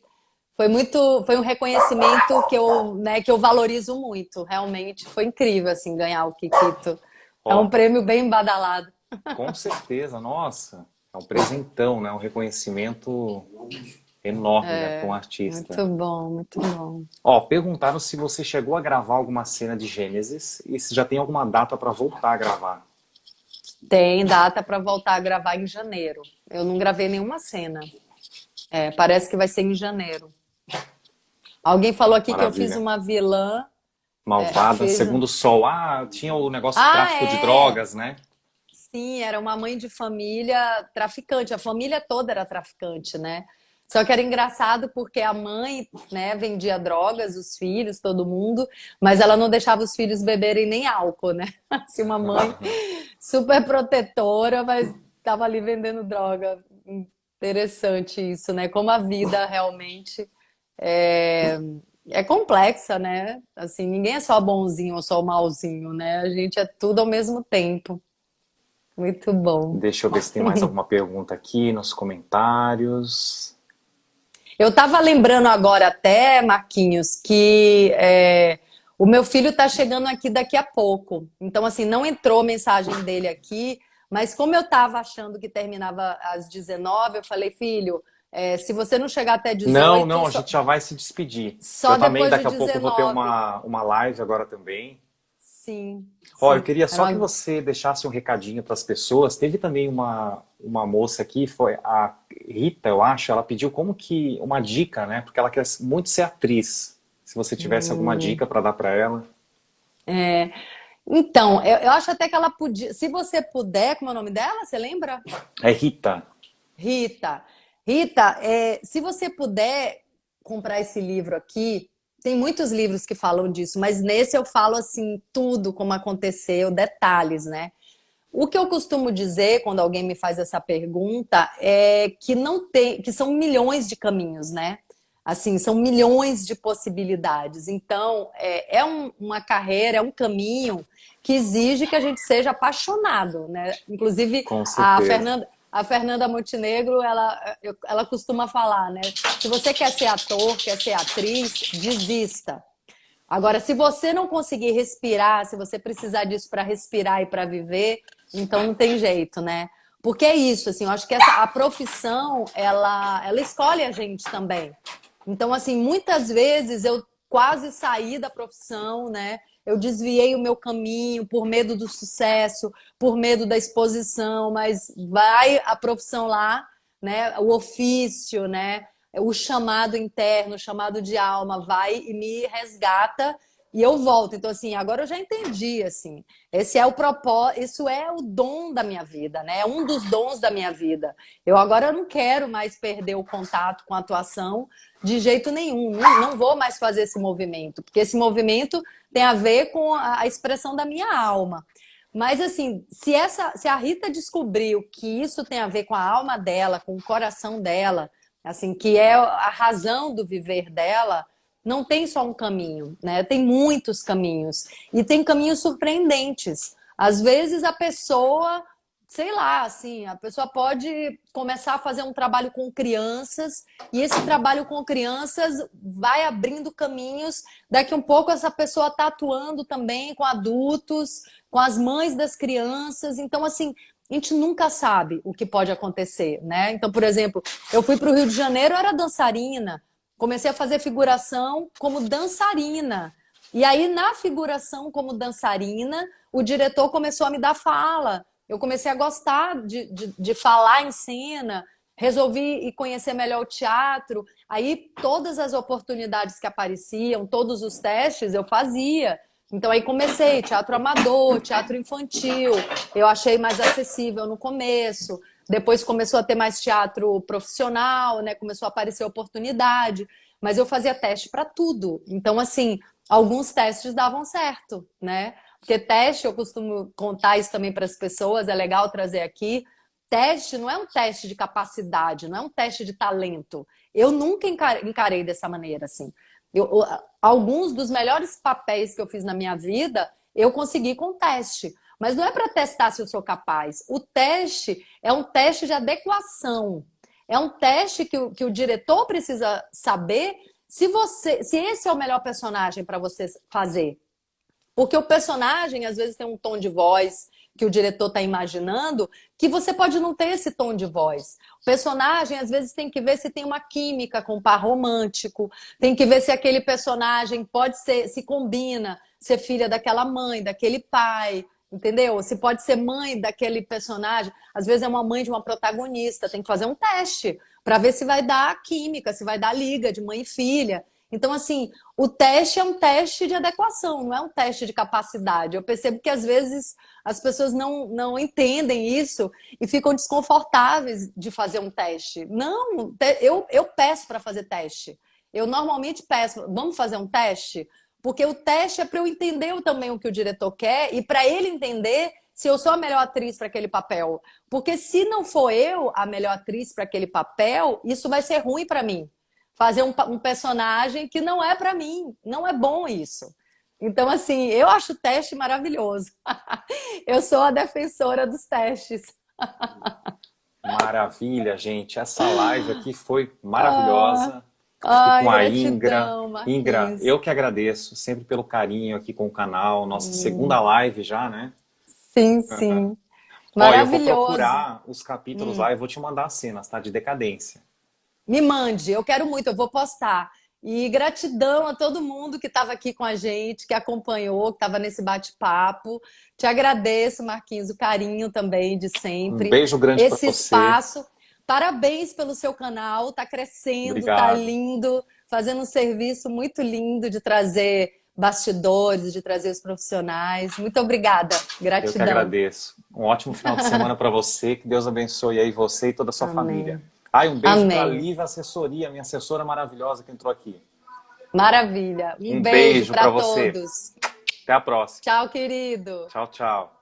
um reconhecimento que eu valorizo muito. Realmente foi incrível, assim, ganhar o Kikito. É um Ó, prêmio bem badalado. com certeza, nossa, é um presentão, né? Um reconhecimento enorme, né, para um artista. Muito bom, muito bom. Ó, perguntaram se você chegou a gravar alguma cena de Gênesis e se já tem alguma data para voltar a gravar. Tem data para voltar a gravar em janeiro. Eu não gravei nenhuma cena. Parece que vai ser em janeiro. Alguém falou aqui que eu fiz Maravilha. uma vilã. Malvada, Fiz. Segundo o Sol. Ah, tinha o negócio de Ah, tráfico de é! drogas, né? Sim, era uma mãe de família traficante. A família toda era traficante, né? Só que era engraçado porque a mãe, né, vendia drogas, os filhos, todo mundo, mas ela não deixava os filhos beberem nem álcool, né? Assim, uma mãe super protetora, mas estava ali vendendo droga. Interessante isso, né? Como a vida realmente é, é complexa, né? Assim, ninguém é só bonzinho ou só malzinho, né? A gente é tudo ao mesmo tempo. Muito bom. Deixa eu ver se tem mais alguma pergunta aqui nos comentários. Eu estava lembrando agora até, Marquinhos, que o meu filho está chegando aqui daqui a pouco. Então, assim, não entrou mensagem dele aqui, mas como eu estava achando que terminava às 19, eu falei, filho, se você não chegar até Não, 18, não, a gente já vai se despedir. Eu só também, depois de daqui a pouco, vou ter 19. uma live agora também. Sim, Ó, eu sim. queria Era só que uma... você deixasse um recadinho para as pessoas. Teve também uma moça aqui, foi a Rita, eu acho, ela pediu como que uma dica, né? Porque ela quer muito ser atriz. Se você tivesse alguma dica para dar para ela. Então, eu acho até que ela podia. Se você puder, como é o nome dela? Você lembra? É Rita. Rita, Rita, se você puder comprar esse livro aqui, tem muitos livros que falam disso, mas nesse eu falo assim tudo como aconteceu, detalhes, né? O que eu costumo dizer quando alguém me faz essa pergunta é que não tem, que são milhões de caminhos, né? Assim, são milhões de possibilidades. Então, uma carreira, é um caminho que exige que a gente seja apaixonado, né? Inclusive, Com a certeza. Fernanda, a Fernanda Montenegro, ela costuma falar, né? Se você quer ser ator, quer ser atriz, desista. Agora, se você não conseguir respirar, se você precisar disso para respirar e para viver, então não tem jeito, né? Porque é isso, assim, eu acho que a profissão, ela escolhe a gente também. Então, assim, muitas vezes eu quase saí da profissão, né? Eu desviei o meu caminho por medo do sucesso, por medo da exposição, mas vai a profissão lá, né? O ofício, né? O chamado interno, o chamado de alma, vai e me resgata e eu volto. Então, assim, agora eu já entendi, assim, esse é o propósito, isso é o dom da minha vida, né? É um dos dons da minha vida. Eu agora não quero mais perder o contato com a atuação de jeito nenhum. Não vou mais fazer esse movimento, porque esse movimento tem a ver com a expressão da minha alma. Mas assim, se a Rita descobriu que isso tem a ver com a alma dela, com o coração dela, assim, que é a razão do viver dela, não tem só um caminho, né? Tem muitos caminhos e tem caminhos surpreendentes. Às vezes a pessoa, sei lá, assim, a pessoa pode começar a fazer um trabalho com crianças e esse trabalho com crianças vai abrindo caminhos. Daqui um pouco essa pessoa está atuando também com adultos, com as mães das crianças. Então, assim, a gente nunca sabe o que pode acontecer, né? Então, por exemplo, eu fui para o Rio de Janeiro, eu era dançarina, comecei a fazer figuração como dançarina. E aí, na figuração como dançarina, o diretor começou a me dar fala. Eu comecei a gostar de falar em cena, resolvi ir conhecer melhor o teatro. Aí, todas as oportunidades que apareciam, todos os testes, eu fazia. Então, aí comecei teatro amador, teatro infantil. Eu achei mais acessível no começo. Depois começou a ter mais teatro profissional, né? Começou a aparecer oportunidade. mas eu fazia teste para tudo. Então, assim, alguns testes davam certo, né? Porque teste, eu costumo contar isso também para as pessoas, é legal trazer aqui. Teste não é um teste de capacidade, não é um teste de talento. Eu nunca encarei dessa maneira, assim. Alguns dos melhores papéis que eu fiz na minha vida, eu consegui com teste. Mas não é para testar se eu sou capaz. O teste é um teste de adequação. É um teste que o diretor precisa saber se esse é o melhor personagem para você fazer. Porque o personagem, às vezes, tem um tom de voz que o diretor está imaginando, que você pode não ter esse tom de voz. O personagem, às vezes, tem que ver se tem uma química com o par romântico, tem que ver se aquele personagem pode ser, se combina, ser filha daquela mãe, daquele pai, entendeu? Se pode ser mãe daquele personagem. Às vezes é uma mãe de uma protagonista, tem que fazer um teste para ver se vai dar química, se vai dar liga de mãe e filha. Então, assim, o teste é um teste de adequação, não é um teste de capacidade. Eu percebo que, às vezes, as pessoas não entendem isso e ficam desconfortáveis de fazer um teste. Não, eu peço para fazer teste. Eu normalmente peço, vamos fazer um teste? Porque o teste é para eu entender também o que o diretor quer e para ele entender se eu sou a melhor atriz para aquele papel. Porque se não for eu a melhor atriz para aquele papel, isso vai ser ruim para mim. Fazer um personagem que não é para mim, não é bom isso. Então, assim, eu acho o teste maravilhoso. Eu sou a defensora dos testes. Maravilha, gente. Essa live aqui foi maravilhosa. Aqui Ai, com a Ingra. gratidão, Ingra, Marquinhos. eu que agradeço sempre pelo carinho aqui com o canal. Nossa segunda live já, né? Sim, sim. Ó, eu vou Maravilhoso. procurar os capítulos lá e vou te mandar as cenas, tá? De decadência. Me mande, eu quero muito, eu vou postar. E gratidão a todo mundo que estava aqui com a gente, que acompanhou, que estava nesse bate-papo. Te agradeço, Marquinhos, o carinho também de Um sempre. beijo grande para Esse você. espaço. Parabéns pelo seu canal, tá crescendo, tá Obrigado. lindo, fazendo um serviço muito lindo de trazer bastidores, de trazer os profissionais. Muito obrigada, Eu que gratidão. agradeço. Um ótimo final de semana para você. Que Deus abençoe aí você e toda a sua família. Amém. Ai, um beijo para a Amém. Liva Assessoria, minha assessora maravilhosa que entrou aqui. Maravilha. Um Um beijo beijo para para você. todos. Até a próxima. Tchau, querido. Tchau, tchau.